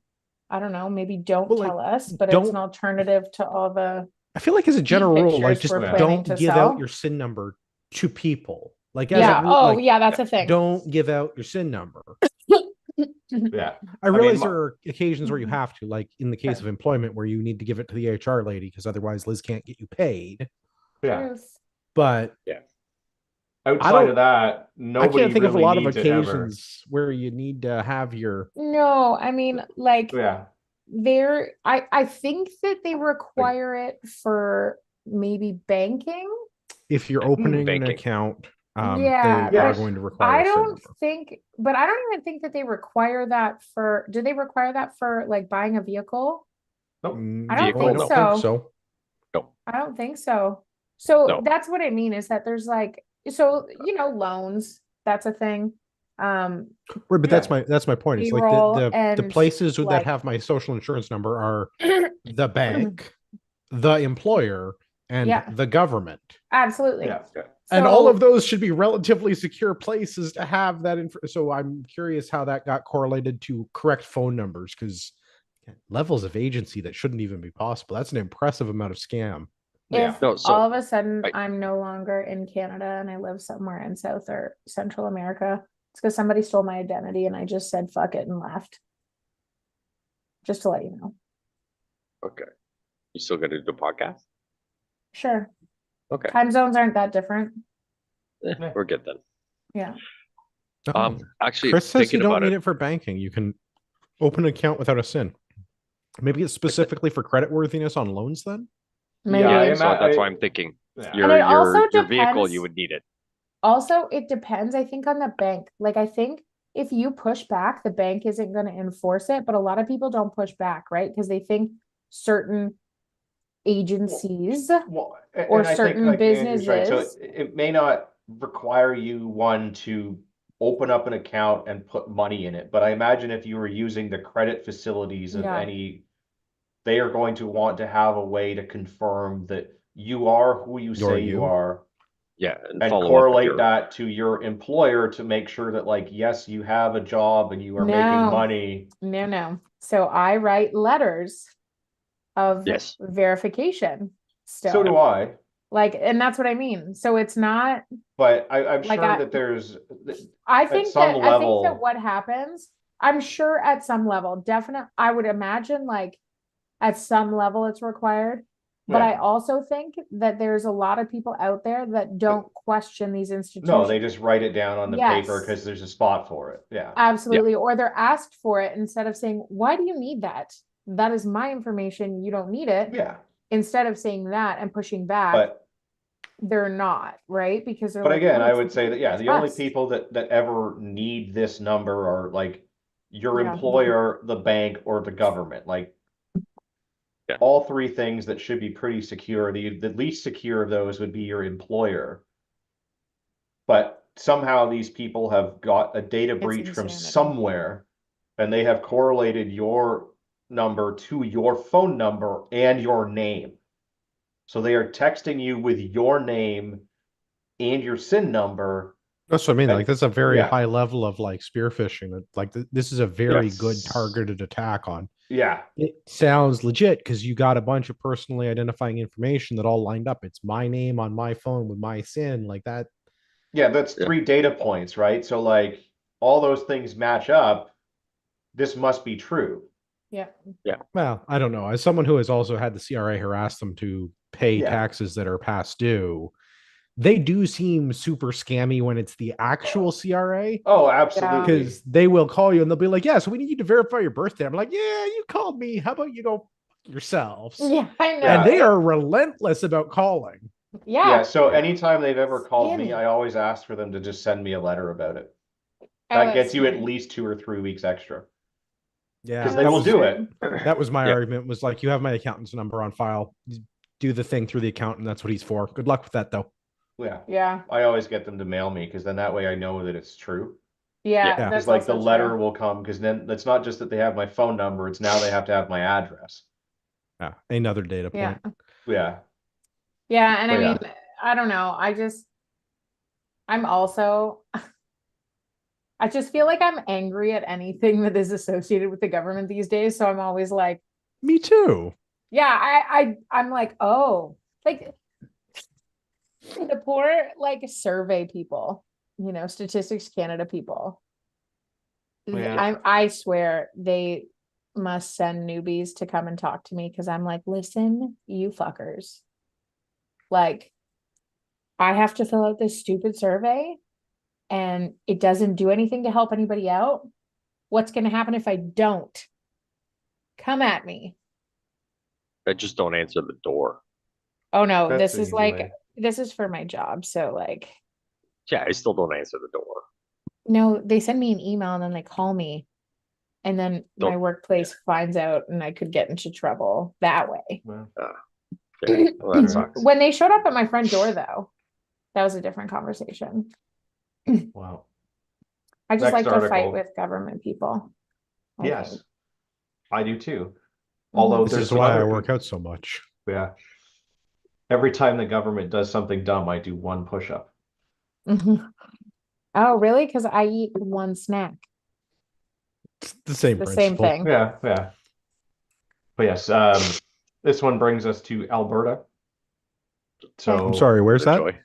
I don't know, maybe don't Well, like, tell us, but it's an don't- alternative to all the. I feel like as a general rule, like pictures just we're planning don't to give sell. out your SIN number to people. Like, as Yeah. a rule, Oh, like, yeah, that's a thing. don't give out your SIN number. Yeah. I realize mean, there are occasions where you Mhm. have to, like in the case Sure. of employment, where you need to give it to the HR lady because otherwise Liz can't get you paid. Yeah. Truth. But Outside don't- of that, I nobody can't think of a really lot of needs it ever. occasions where you need to have your. No, I mean, like, Yeah. I think that they require it for maybe banking. If you're opening an banking. account, Yeah, they are but going to require. I a SIN don't number. think, but I don't even think that they require that for, do they require that for like buying a vehicle? Nope. I don't Vehicle, think no. so. No. I don't think so. So No. that's what I mean is that there's like, so, loans, that's a thing. Right, but that's Yeah. my point. It's like Payroll the and, places that like- have my social insurance number are the bank, the employer, and Yeah. the government. Absolutely. Yeah. And all So- of those should be relatively secure places to have that info. So I'm curious how that got correlated to correct phone numbers, because levels of agency that shouldn't even be possible. That's an impressive amount of scam. Yeah. If No, so- all of a sudden I- I'm no longer in Canada and I live somewhere in South or Central America, it's because somebody stole my identity and I just said fuck it and left. Just to let you know. Okay. You still gonna do the podcast? Sure. Okay. Time zones aren't that different. Yeah. We're good then. Yeah. Actually, Chris says you thinking don't about need it, it for banking. You can open an account without a SIN. Maybe it's specifically for credit worthiness on loans then? Maybe. Yeah, yeah, so that's why I- I'm thinking Yeah. And it also your vehicle, depends- you would need it. Also, it depends, I think, on the bank. Like, I think if you push back, the bank isn't going to enforce it, but a lot of people don't push back, right? Because they think certain agencies, Well, or and I think, certain like Andrew's right, so businesses. it may not require you to open up an account and put money in it, but I imagine if you were using the credit facilities of Yeah. any, they are going to want to have a way to confirm that you are who you You're say you. you are, Yeah, and follow up with correlate your- that to your employer to make sure that, like, yes, you have a job and you are making No. money. no. So I write letters of Yes. verification So still. do I, Like, and that's what I mean. So it's not, but I'm Like, sure I- that there's, I think some that level- what happens, I'm sure at some level, definitely, I would imagine like at some level it's required. But I Yeah. also think that there's a lot of people out there that don't question these institutions. no, they just write it down on the paper Yes. because there's a spot for it, yeah. Absolutely. Or they're asked for it instead of saying, why do you need that? That is my information. You don't need it. Yeah, Instead of saying that and pushing back, but they're not, right? Because they're But like, again, "Oh, I it's would say that, yeah, the only trust." people that ever need this number are like your Yeah. employer, the bank, or the government, like. Yeah. All three things that should be pretty secure. The least secure of those would be your employer. But somehow these people have got a data breach from insanity. somewhere, and they have correlated your number to your phone number and your name. So they are texting you with your name and your SIN number That's what I mean. And- Like, that's a very yeah. high level of like spearfishing. Like, this is a very good Yes. targeted attack on. Yeah. It sounds legit because you got a bunch of personally identifying information that all lined up. It's my name on my phone with my SIN, like that. Yeah, that's Yeah. 3 data points, right? So like all those things match up. This must be true. Yeah. Well, I don't know. As someone who has also had the CRA harass them to pay Yeah. taxes that are past due, they do seem super scammy when it's the actual CRA. Oh, absolutely. Because they will call you and they'll be like, "Yeah, so we need you to verify your birthday." I'm like, "Yeah, you called me. How about you go fuck yourselves?" Yeah, I know. Yeah. And they are relentless about calling. Yeah. Yeah, so anytime they've ever called me, Scammy. I always ask for them to just send me a letter about it. Oh, That that's gets you at fine. least 2 or 3 weeks extra. Yeah, Because Oh, they that will was do it. that was my Yeah. argument. Was like, you have my accountant's number on file. Do the thing through the accountant. That's what he's for. Good luck with that, though. Yeah. Yeah. I always get them to mail me because then that way I know that it's true. Yeah. Yeah. That's Because like the also letter true. will come because then it's not just that they have my phone number, it's now they have to have my address. Yeah, another data Yeah. point. Yeah. Yeah. And But I yeah. mean, I don't know. I'm also, I just feel like I'm angry at anything that is associated with the government these days. So I'm always like, Me too. yeah, I'm like, oh, like the poor like survey people, Statistics Canada people. Yeah. I swear they must send newbies to come and talk to me because I'm like, listen, you fuckers. Like, I have to fill out this stupid survey and it doesn't do anything to help anybody out. What's going to happen if I don't? Come at me. I just don't answer the door. Oh no, That's this the is easy like, way. this is for my job. So like, Yeah, I still don't answer the door. no, they send me an email and then they call me. And then my Don't- workplace finds out and I could get into trouble that way. Well, Okay, well, that sucks. When they showed up at my front door though, that was a different conversation. wow. I just Next like to fight article. with government people. I Yes. think. I do too. Mhm. Although This there's is some why I other work out so much. Yeah. Every time the government does something dumb, I do 1 push-up. Mhm. Oh, really? Because I eat one snack. It's the same The same principle. thing. Yeah, yeah. But yes, this one brings us to Alberta. So I'm sorry, where's The that? joy.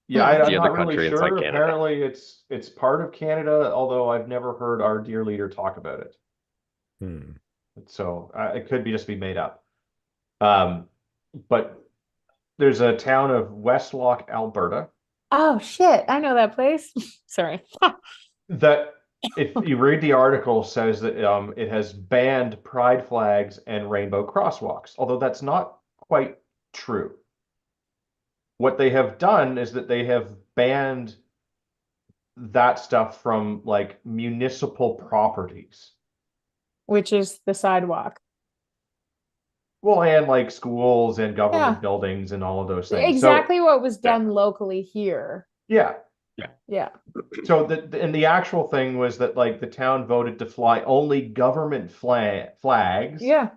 Yeah, It's I'm the not other really country inside sure. Canada. Apparently it's part of Canada, although I've never heard our dear leader talk about it. Hmm. So it could be just be made up. But there's a town of Westlock, Alberta, Oh shit, I know that place. Sorry. that if you read the article says that it has banned pride flags and rainbow crosswalks, although that's not quite true. What they have done is that they have banned that stuff from like municipal properties. Which is the sidewalk. Well, and like schools and government Yeah. buildings and all of those things. Exactly what was Yeah. done locally here. Yeah. Yeah. So and the actual thing was that like the town voted to fly only government flags Yeah.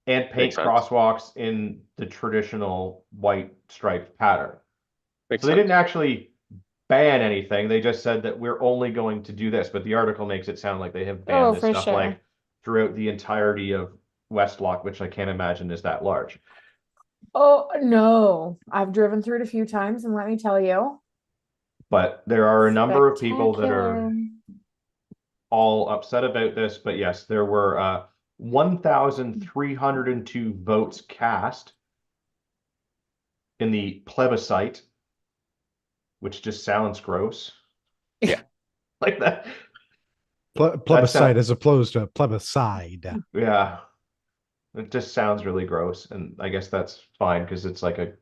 and paint Makes sense. crosswalks in the traditional white striped pattern. Makes So they sense. didn't actually ban anything. They just said that we're only going to do this. But the article makes it sound like they have banned Oh, this for stuff sure. like throughout the entirety of Westlock, which I can't imagine is that large. Oh no. I've driven through it a few times and let me tell you. But there are a number of people that are Spectacular. all upset about this. But yes, there were 1,302 votes cast in the plebiscite, which just sounds gross. Yeah. Like that. Plebiscite as opposed to plebiscide. Yeah. It just sounds really gross. And I guess that's fine because it's like a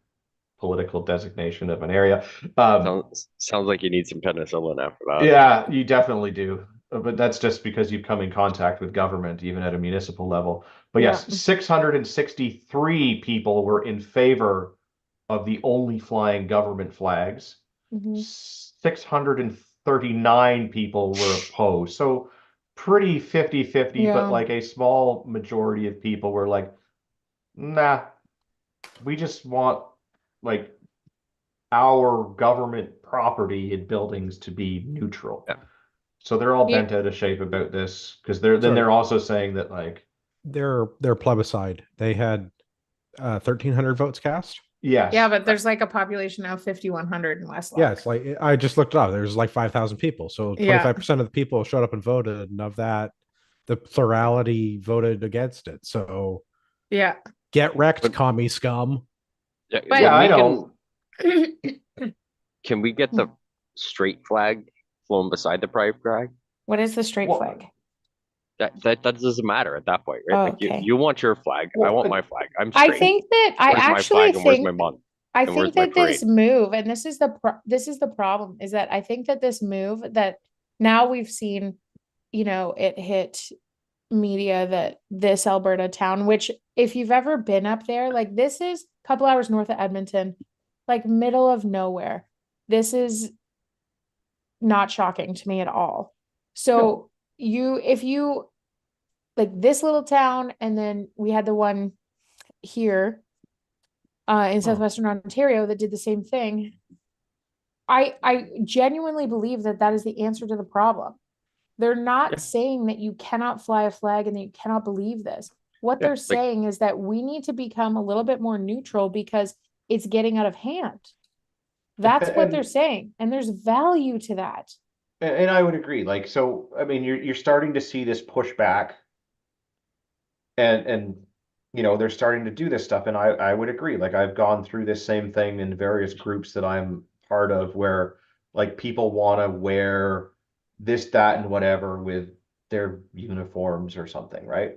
political designation of an area. Sounds like you need some penicillin after that. Yeah, you definitely do. But that's just because you've come in contact with government, even at a municipal level. But yes, Yeah. 663 people were in favor of the only flying government flags. Mhm. 639 people were opposed. So pretty 50-50, Yeah. but like a small majority of people were like, nah, we just want like our government property and buildings to be neutral. Yeah. So they're all Yeah. bent out of shape about this because they're Sorry. they're also saying that like Their plebiscite, they had 1,300 votes cast. yes, Yeah, but there's like a population now of 5,100 in Westlock. Yeah, it's like I just looked it up. There's like 5,000 people, so Yeah. 25% of the people showed up and voted, and of that, the plurality voted against it. So Yeah. get wrecked, But- commie scum. Yeah, But- yeah, I we know. Can we get the straight flag flown beside the pride flag? What is the straight Well, flag? That doesn't matter at that point, right? Oh, Like okay. you want your flag, I Well, want I- my flag. I'm I straight. think that I Where's my actually flag and where's think my month? I And where's think my that this move, and this is the problem, is that I think that this move that now we've seen, it hit media that this Alberta town, which if you've ever been up there, like this is a couple hours north of Edmonton, like middle of nowhere. This is not shocking to me at all. So if you like this little town, and then we had the one here in southwestern Ontario that did the same thing. I genuinely believe that is the answer to the problem. They're not Yeah. saying that you cannot fly a flag and that you cannot believe this. What Yeah, they're like- saying is that we need to become a little bit more neutral because it's getting out of hand. That's what they're And- saying. And there's value to that. And I would agree. Like, so I mean, you're starting to see this pushback, and they're starting to do this stuff, and I would agree. Like, I've gone through this same thing in various groups that I'm part of, where like people want to wear this, that, and whatever with their uniforms or something, right?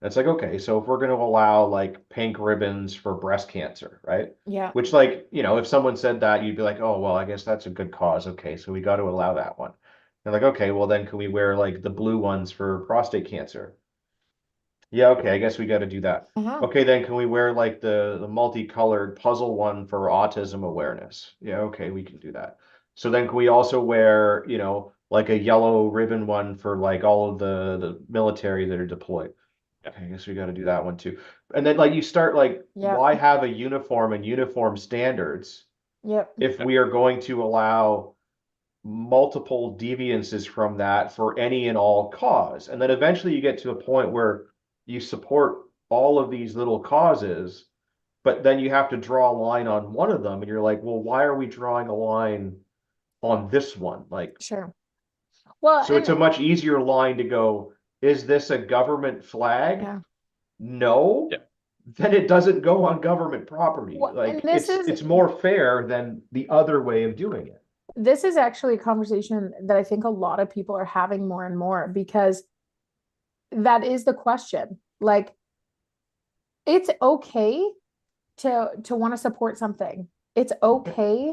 And it's like, okay, so if we're going to allow like pink ribbons for breast cancer, right? Yeah. Which, like, if someone said that, you'd be like, oh, well, I guess that's a good cause. Okay, so we got to allow that one. They're like, okay, well, then can we wear like the blue ones for prostate cancer? Yeah, okay, I guess we got to do that. Uh-huh. Okay, then can we wear like the multicolored puzzle one for autism awareness? Yeah, okay, we can do that. So then can we also wear, like a yellow ribbon one for like all of the military that are deployed? Okay, I guess we got to do that one too. And then like you start like, Yeah. why have a uniform and uniform standards Yep. if we are going to allow multiple deviances from that for any and all cause? And then eventually you get to a point where you support all of these little causes, but then you have to draw a line on one of them, and you're like, well, why are we drawing a line on this one? Like, Sure. Well, so it's a much easier line to go, is this a government flag? Yeah. No. Yeah. Then it doesn't go on government property. Well, Like, and this it's more fair than the other way of doing it. this is actually a conversation that I think a lot of people are having more and more, because that is the question. Like, it's okay to want to support something. It's okay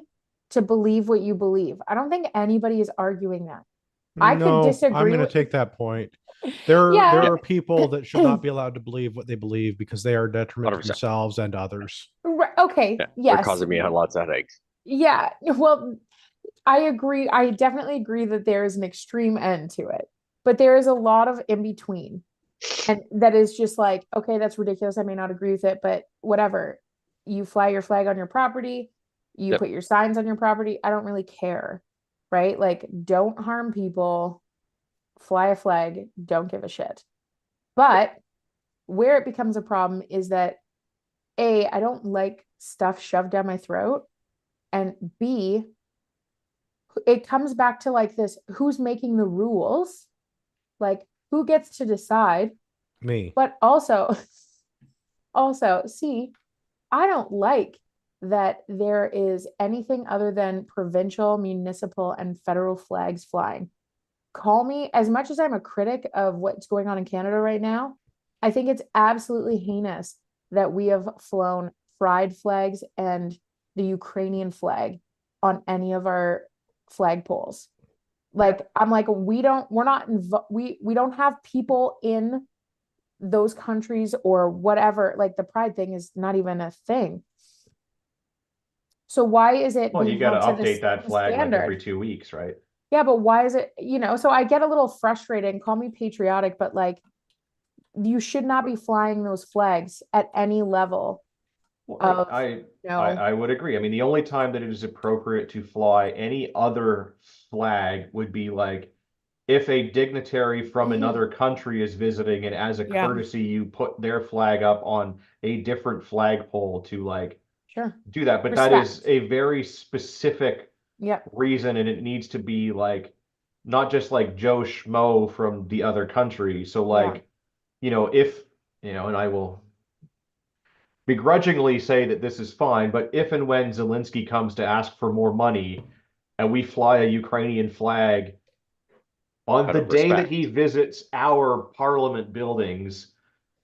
to believe what you believe. I don't think anybody is arguing that. I could No, I'm disagree going to with- take that point. There Yeah. are people that should not be allowed to believe what they believe because they are detriment to 100%. themselves and others. Okay. Yeah, they're Yes. causing me lots of headaches. Yeah. Well, I agree. I definitely agree that there is an extreme end to it, but there is a lot of in between. And that is just like, okay, that's ridiculous. I may not agree with it, but whatever. You fly your flag on your property, you Yep. put your signs on your property. I don't really care. Right? Like, don't harm people, fly a flag, don't give a shit. But where it becomes a problem is that A, I don't like stuff shoved down my throat. And B, it comes back to like this, who's making the rules? Like, who gets to decide? Me. But also, see, I don't like that there is anything other than provincial, municipal, and federal flags flying. Call me, as much as I'm a critic of what's going on in Canada right now, I think it's absolutely heinous that we have flown pride flags and the Ukrainian flag on any of our flagpoles. Like, I'm like, we don't have people in those countries or whatever. Like, the pride thing is not even a thing. So why is it Well, you being got to held to the update that same flag like standard? every 2 weeks, right? Yeah, but why is it, so I get a little frustrated, and call me patriotic, but like, you should not be flying those flags at any level Well, of, I you know, I would agree. I mean, the only time that it is appropriate to fly any other flag would be like if a dignitary from Mhm. another country is visiting, and as a Yeah. courtesy, you put their flag up on a different flagpole to like sure. do that. But that is Respect. a very specific Yep. reason, and it needs to be like not just like Joe Schmo from the other country. So like, if and I will begrudgingly say that this is fine, but if and when Zelensky comes to ask for more money and we fly a Ukrainian flag on Out the of day that respect. he visits our parliament buildings,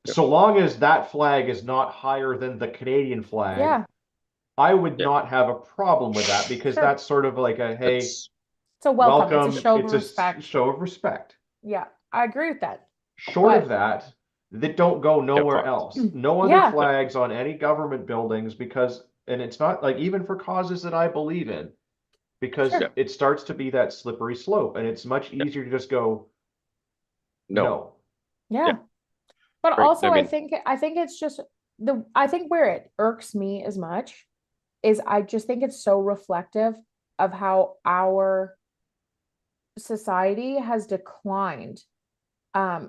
Yep. so long as that flag is not higher than the Canadian flag, Yeah. I would Yeah. not have a problem with that because Sure. that's sort of like a hey, That's It's a welcome. welcome. It's a show of It's a respect. show of respect. Yeah. I agree with that. Short But- of that, that don't go nowhere fucked. else. No other Yeah. flags on any government buildings because, and it's not like even for causes that I believe in, because Sure. it starts to be that slippery slope, and it's much Yeah. easier to just go no. Yeah. Yeah. But Right, also I I mean- think it's just I think where it irks me as much is I just think it's so reflective of how our society has declined. I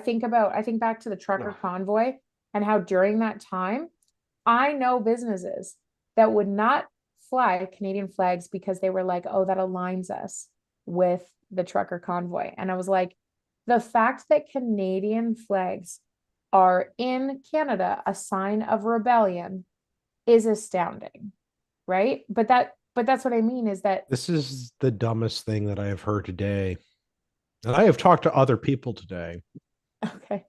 think back to the trucker Ugh. convoy and how during that time, I know businesses that would not fly Canadian flags because they were like, oh, that aligns us with the trucker convoy. And I was like, the fact that Canadian flags are in Canada a sign of rebellion is astounding, right? But that's what I mean is that This is the dumbest thing that I have heard today. And I have talked to other people today. okay.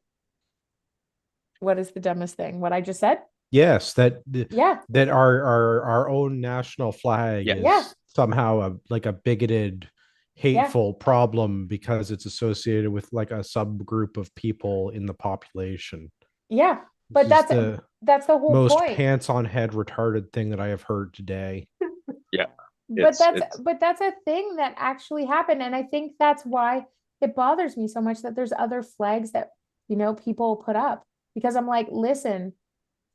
What is the dumbest thing? What I just said? Yes, that Yeah. that our own national flag Yeah. is Yeah. somehow a bigoted, hateful problem because it's associated with like a subgroup of people in the population. Yeah. But This is that's the whole most point. pants on head retarded thing that I have heard today. But It's- that's a thing that actually happened. And I think that's why it bothers me so much that there's other flags that, people put up. Because I'm like, listen,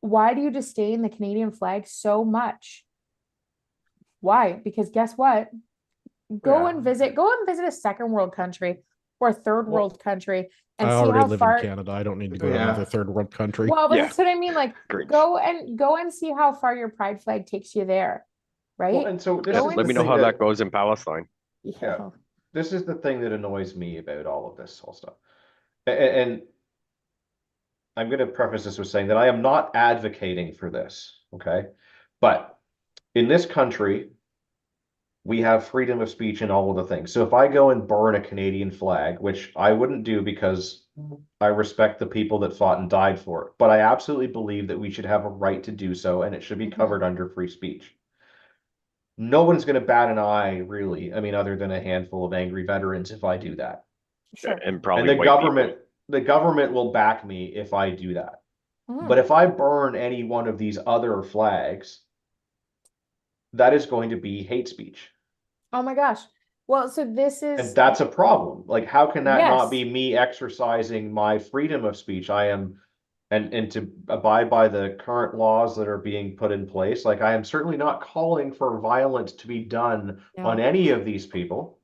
why do you disdain the Canadian flag so much? Why? Because guess what? Go and visit a second world country or a third Well, world country and I see already how live far in Canada. I don't need to go to Yeah. another third world country. well, but Yeah. that's what I mean. Like Agreed. go and see how far your pride flag takes you there. Right? well, and so this Go is and Let the me know thing how that goes in Palestine. Yeah. This is the thing that annoys me about all of this whole stuff. And I'm going to preface this with saying that I am not advocating for this, okay? But in this country, we have freedom of speech and all of the things. So if I go and burn a Canadian flag, which I wouldn't do because I respect the people that fought and died for it, but I absolutely believe that we should have a right to do so and it should be Mhm. covered under free speech. No one's going to bat an eye, really. I mean, other than a handful of angry veterans if I do that. Sure. And probably And the white people. government will back me if I do that. Mhm. But if I burn any one of these other flags, that is going to be hate speech. Oh my gosh. Well, so this And is that's a problem. Like, how can that not Yes. be me exercising my freedom of speech? I am, and to abide by the current laws that are being put in place. Like, I am certainly not calling for violence to be done on No. any of these people.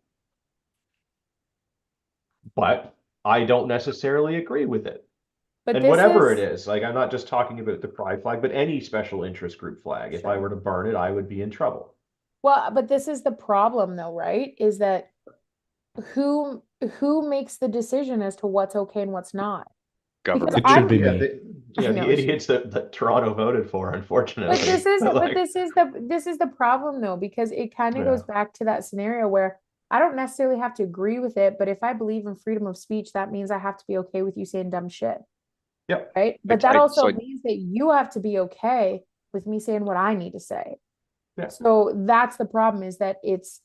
But I don't necessarily agree with it. but And this whatever is it is, like I'm not just talking about the pride flag, but any special interest group flag. If I Sure. were to burn it, I would be in trouble. Well, but this is the problem though, right? Is that who makes the decision as to what's okay and what's not? Government. It should be Yeah, me. I know. the idiots that Toronto voted for, unfortunately. But this is Like, this is the problem though, because it kind of goes Yeah. back to that scenario where I don't necessarily have to agree with it, but if I believe in freedom of speech, that means I have to be okay with you saying dumb shit. Yep. Right? But that I- also so I- means that you have to be okay with me saying what I need to say. Yeah. So that's the problem is that it's,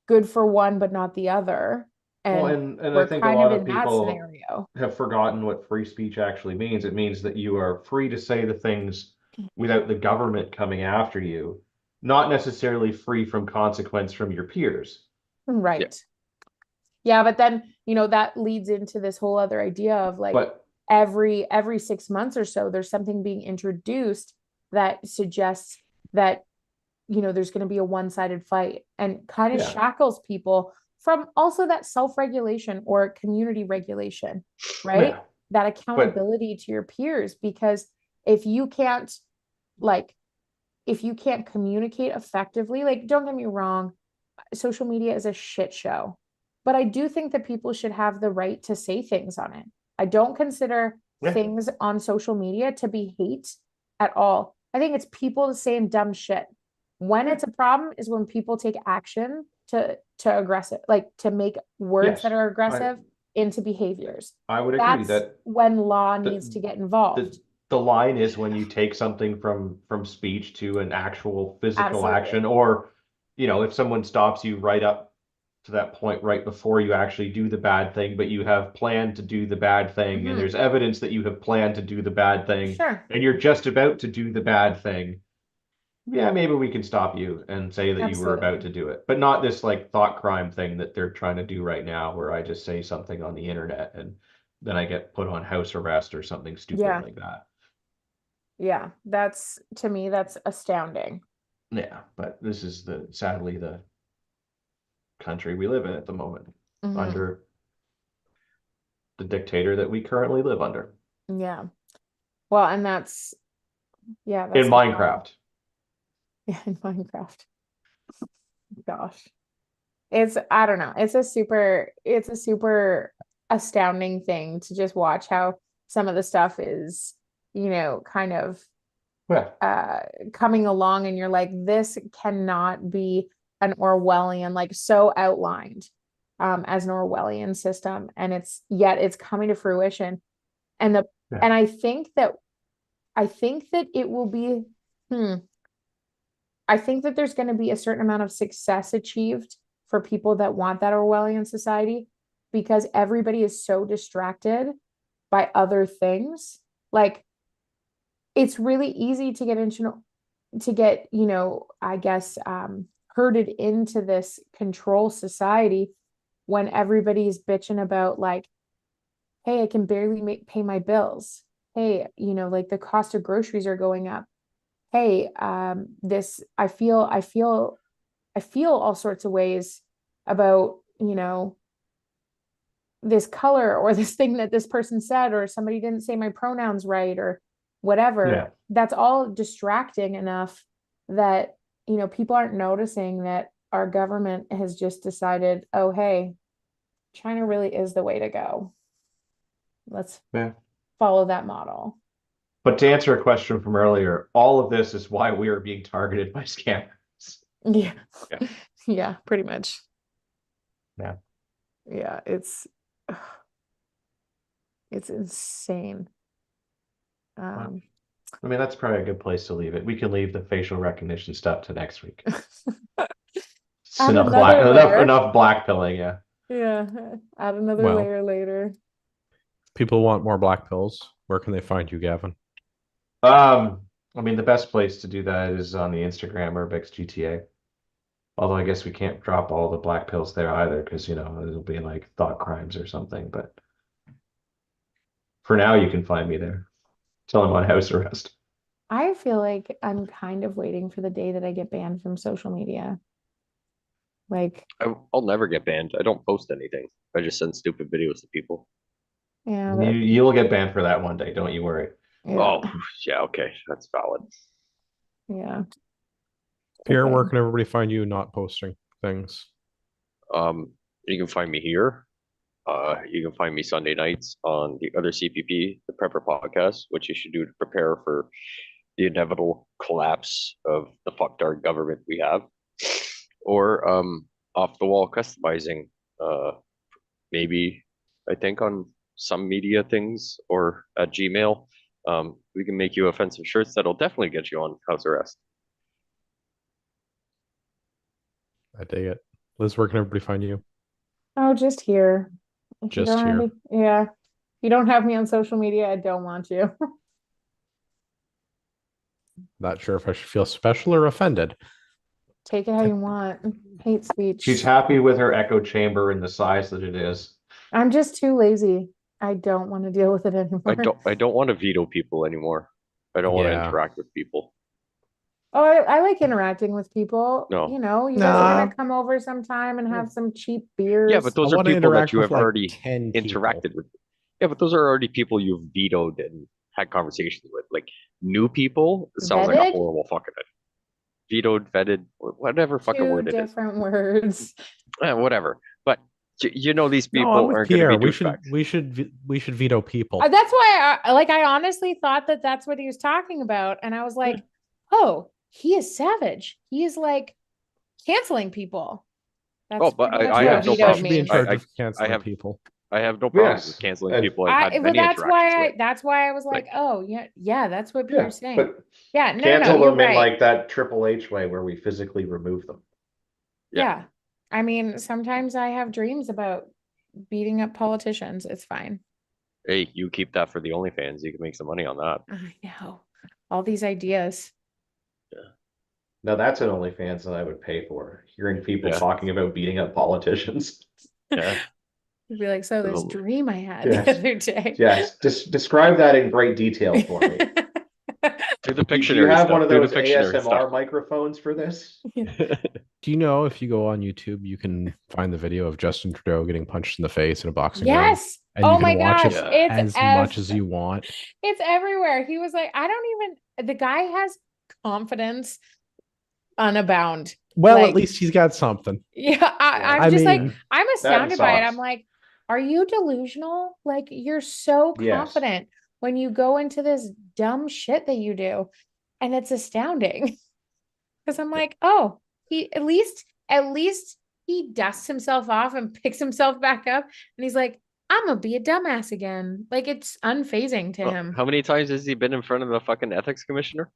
good for one but not the other. And Well, and I we're think a kind lot of of in that people scenario. have forgotten what free speech actually means. It means that you are free to say the things without the government coming after you, not necessarily free from consequence from your peers. Right. Yeah, but then, that leads into this whole other idea of like, But every 6 months or so, there's something being introduced that suggests that, you know, there's going to be a one-sided fight, and kind of Yeah. shackles people from also that self-regulation or community regulation, right? Yeah. That accountability to your peers, because if you can't communicate effectively, like, don't get me wrong, social media is a shit show, but I do think that people should have the right to say things on it. I don't consider Yeah. things on social media to be hate at all. I think it's people saying dumb shit. When it's a problem is when people take action to aggressive, like to make words Yes, that are aggressive into behaviors. I would agree That's that when law the- needs to get involved. the line is when you take something from speech to an actual physical Absolutely. action, or, you know, if someone stops you right up to that point right before you actually do the bad thing, but you have planned to do the bad thing, Mhm. and there's evidence that you have planned to do the bad thing, Sure. and you're just about to do the bad thing, yeah, maybe we can stop you and say that you were about Absolutely. to do it. But not this like thought crime thing that they're trying to do right now, where I just say something on the internet and then I get put on house arrest or something stupid Yeah. like that. Yeah, that's, to me, that's astounding. Yeah, but this is sadly the country we live in at the moment, Mhm. under the dictator that we currently live under. Yeah. Well, and that's, yeah, In that's the problem. Minecraft. Yeah, in Minecraft. Gosh. I don't know. It's a super astounding thing to just watch how some of the stuff is, you know, kind of Yeah. coming along, and you're like, this cannot be an Orwellian, like so outlined as an Orwellian system, and it's coming to fruition. And Yeah. and I think that it will be I think that there's going to be a certain amount of success achieved for people that want that Orwellian society, because everybody is so distracted by other things. Like, it's really easy to get, you know, I guess, herded into this control society when everybody's bitching about, like, hey, I can barely pay my bills. Hey, you know, like the cost of groceries are going up. Hey, I feel all sorts of ways about, you know, this color or this thing that this person said, or somebody didn't say my pronouns right, or whatever. Yeah. That's all distracting enough that, you know, people aren't noticing that our government has just decided, oh, hey, China really is the way to go. Let's Yeah. follow that model. But to answer a question from earlier, all of this is why we are being targeted by scammers. Yeah. Yeah. Yeah, pretty much. Yeah. Yeah, it's insane. I mean, that's probably a good place to leave it. We can leave the facial recognition stuff to next week. It's Add enough another layer. enough black pilling, yeah. Yeah, add another Well. layer later. People want more black pills. Where can they find you, Gavin? I mean, the best place to do that is on the Instagram or GTA. Although I guess we can't drop all the black pills there either, because, you know, it'll be like thought crimes or something. But for now, you can find me there till I'm on house arrest. I feel like I'm kind of waiting for the day that I get banned from social media. Like, I'll never get banned. I don't post anything. I just send stupid videos to people. yeah, but, You'll get banned for that one day. Don't you worry. yeah, Oh, yeah, okay, that's valid. yeah. Pierre, Okay. where can everybody find you not posting things? You can find me here. You can find me Sunday nights on the other CPP, the Prepper Podcast, which you should do to prepare for the inevitable collapse of the fucked our government we have. Or off the wall customizing. Maybe I think on some media things or at Gmail. We can make you offensive shirts that'll definitely get you on house arrest. I dig it. Liz, where can everybody find you? Oh, just here. If you Just don't here. already- yeah. If you don't have me on social media, I don't want you. Not sure if I should feel special or offended. Take it how you want. Hate speech. She's happy with her echo chamber and the size that it is. I'm just too lazy. I don't want to deal with it anymore. I don't want to veto people anymore. I don't want to Yeah. interact with people. Oh, I like interacting with people. No. You know, you guys are Nah. gonna come over sometime and have some cheap beers. Yeah, but those I are wanna people that interact you with, have like, already 10 people. interacted with. Yeah, but those are already people you've vetoed and had conversations with. Like new people, it sounds like a Vetted? horrible fucking idea. Vetoed, vetted, whatever fucking Two word it is. different words. Whatever. But you know these No, people I'm with aren't going to Pierre. be We should douchebags. we should veto people. That's why I honestly thought that that's what he was talking about, and I was like, oh, he is savage. He is like canceling people. That's Oh, but pretty much I what have no vetoed I should be in means. charge I- of canceling have- people. I have no problems Yes, with canceling and- people. I've had But many that's interactions why with. that's why I was like, Like- oh yeah, that's what Yeah, Pierre's saying. but Yeah, no, cancel you're them in right. like that Triple H way where we physically remove them. Yeah. I mean, sometimes I have dreams about beating up politicians. It's fine. Hey, you keep that for the OnlyFans. You can make some money on that. I know. All these ideas. Now that's an OnlyFans that I would pay for. Hearing people Yeah. talking about beating up politicians. Yeah. You'd be like, so this Oh. dream I had Yes. the other day. Yes, describe that in great detail for me. Do the Do you Pictionary have stuff. one of Do the those Pictionary ASMR stuff. microphones for this? Do you know if you go on YouTube, you can find the video of Justin Trudeau getting punched in the face in a boxing ring? Yes. And Oh you can my watch gosh. it It's as much as you want. It's everywhere. He was like, I don't even, the guy has confidence unabound. Well, Like- at least he's got something. Yeah. I'm I just like, mean, I'm astounded by it. socks. I'm like, are you delusional? Like, you're so Yes. confident when you go into this dumb shit that you do. And it's astounding. Because I'm like, oh, he at least he dusts himself off and picks himself back up. And he's like, I'm gonna be a dumbass again. Like, it's unfazing to him. How many times has he been in front of the fucking ethics commissioner?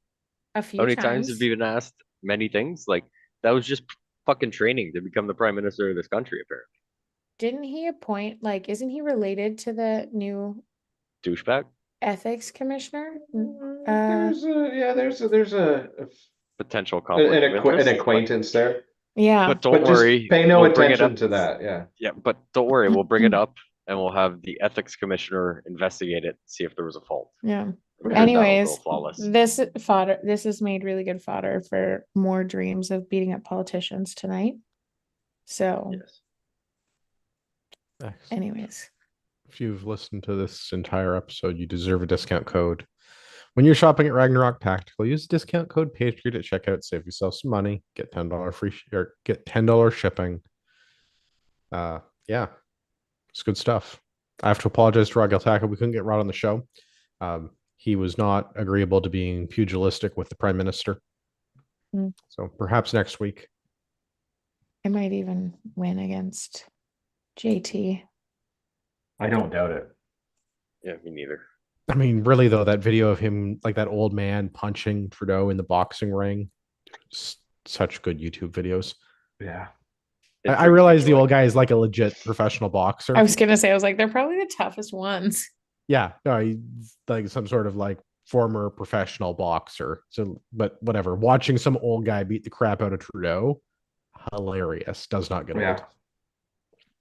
A few How many times. times have you been asked many things? Like that was just fucking training to become the prime minister of this country, apparently. Didn't he appoint, like, isn't he related to the new Douchebag. ethics commissioner? There's a Potential conflict of an interest. acquaintance there. Yeah. But don't But just worry. pay no we'll bring it attention up. to that. Yeah. Yeah, but don't worry. We'll bring it up and we'll have the ethics commissioner investigate it, see if there was a fault. Yeah. And that'll go Anyways, flawless. this has made really good fodder for more dreams of beating up politicians tonight. So, Yes. excellent. anyways, If you've listened to this entire episode, you deserve a discount code. When you're shopping at Ragnarok Tactical, use discount code Patriot at checkout. Save yourself some money. Get $10 free or get $10 shipping. Yeah, it's good stuff. I have to apologize to Rod Galtaco. We couldn't get Rod on the show. He was not agreeable to being pugilistic with the Prime Minister. Hmm. So perhaps next week. I might even win against JT. I don't doubt it. Yeah, me neither. I mean, really though, that video of him, like that old man punching Trudeau in the boxing ring, such good YouTube videos. Yeah. I realize the old guy is like a legit professional boxer. I was gonna say, I was like, they're probably the toughest ones. Yeah, no, he's like some sort of like former professional boxer. So, but whatever. Watching some old guy beat the crap out of Trudeau, hilarious. Does not get Yeah. old.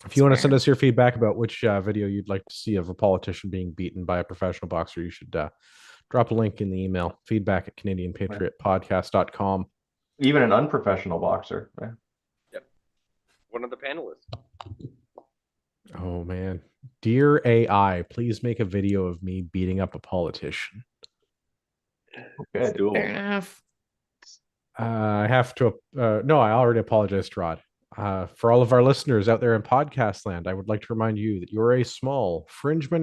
If you want to send Fair. us your feedback about which video you'd like to see of a politician being beaten by a professional boxer, you should drop a link in the email, feedback at CanadianPatriotPodcast.com. Even an unprofessional boxer. Yeah. One of the panelists. Oh man. Dear AI, please make a video of me beating up a politician. It's Good. doable. Fair enough. I have to no, I already apologized, Rod. For all of our listeners out there in podcast land, I would like to remind you that you're a small fringe minority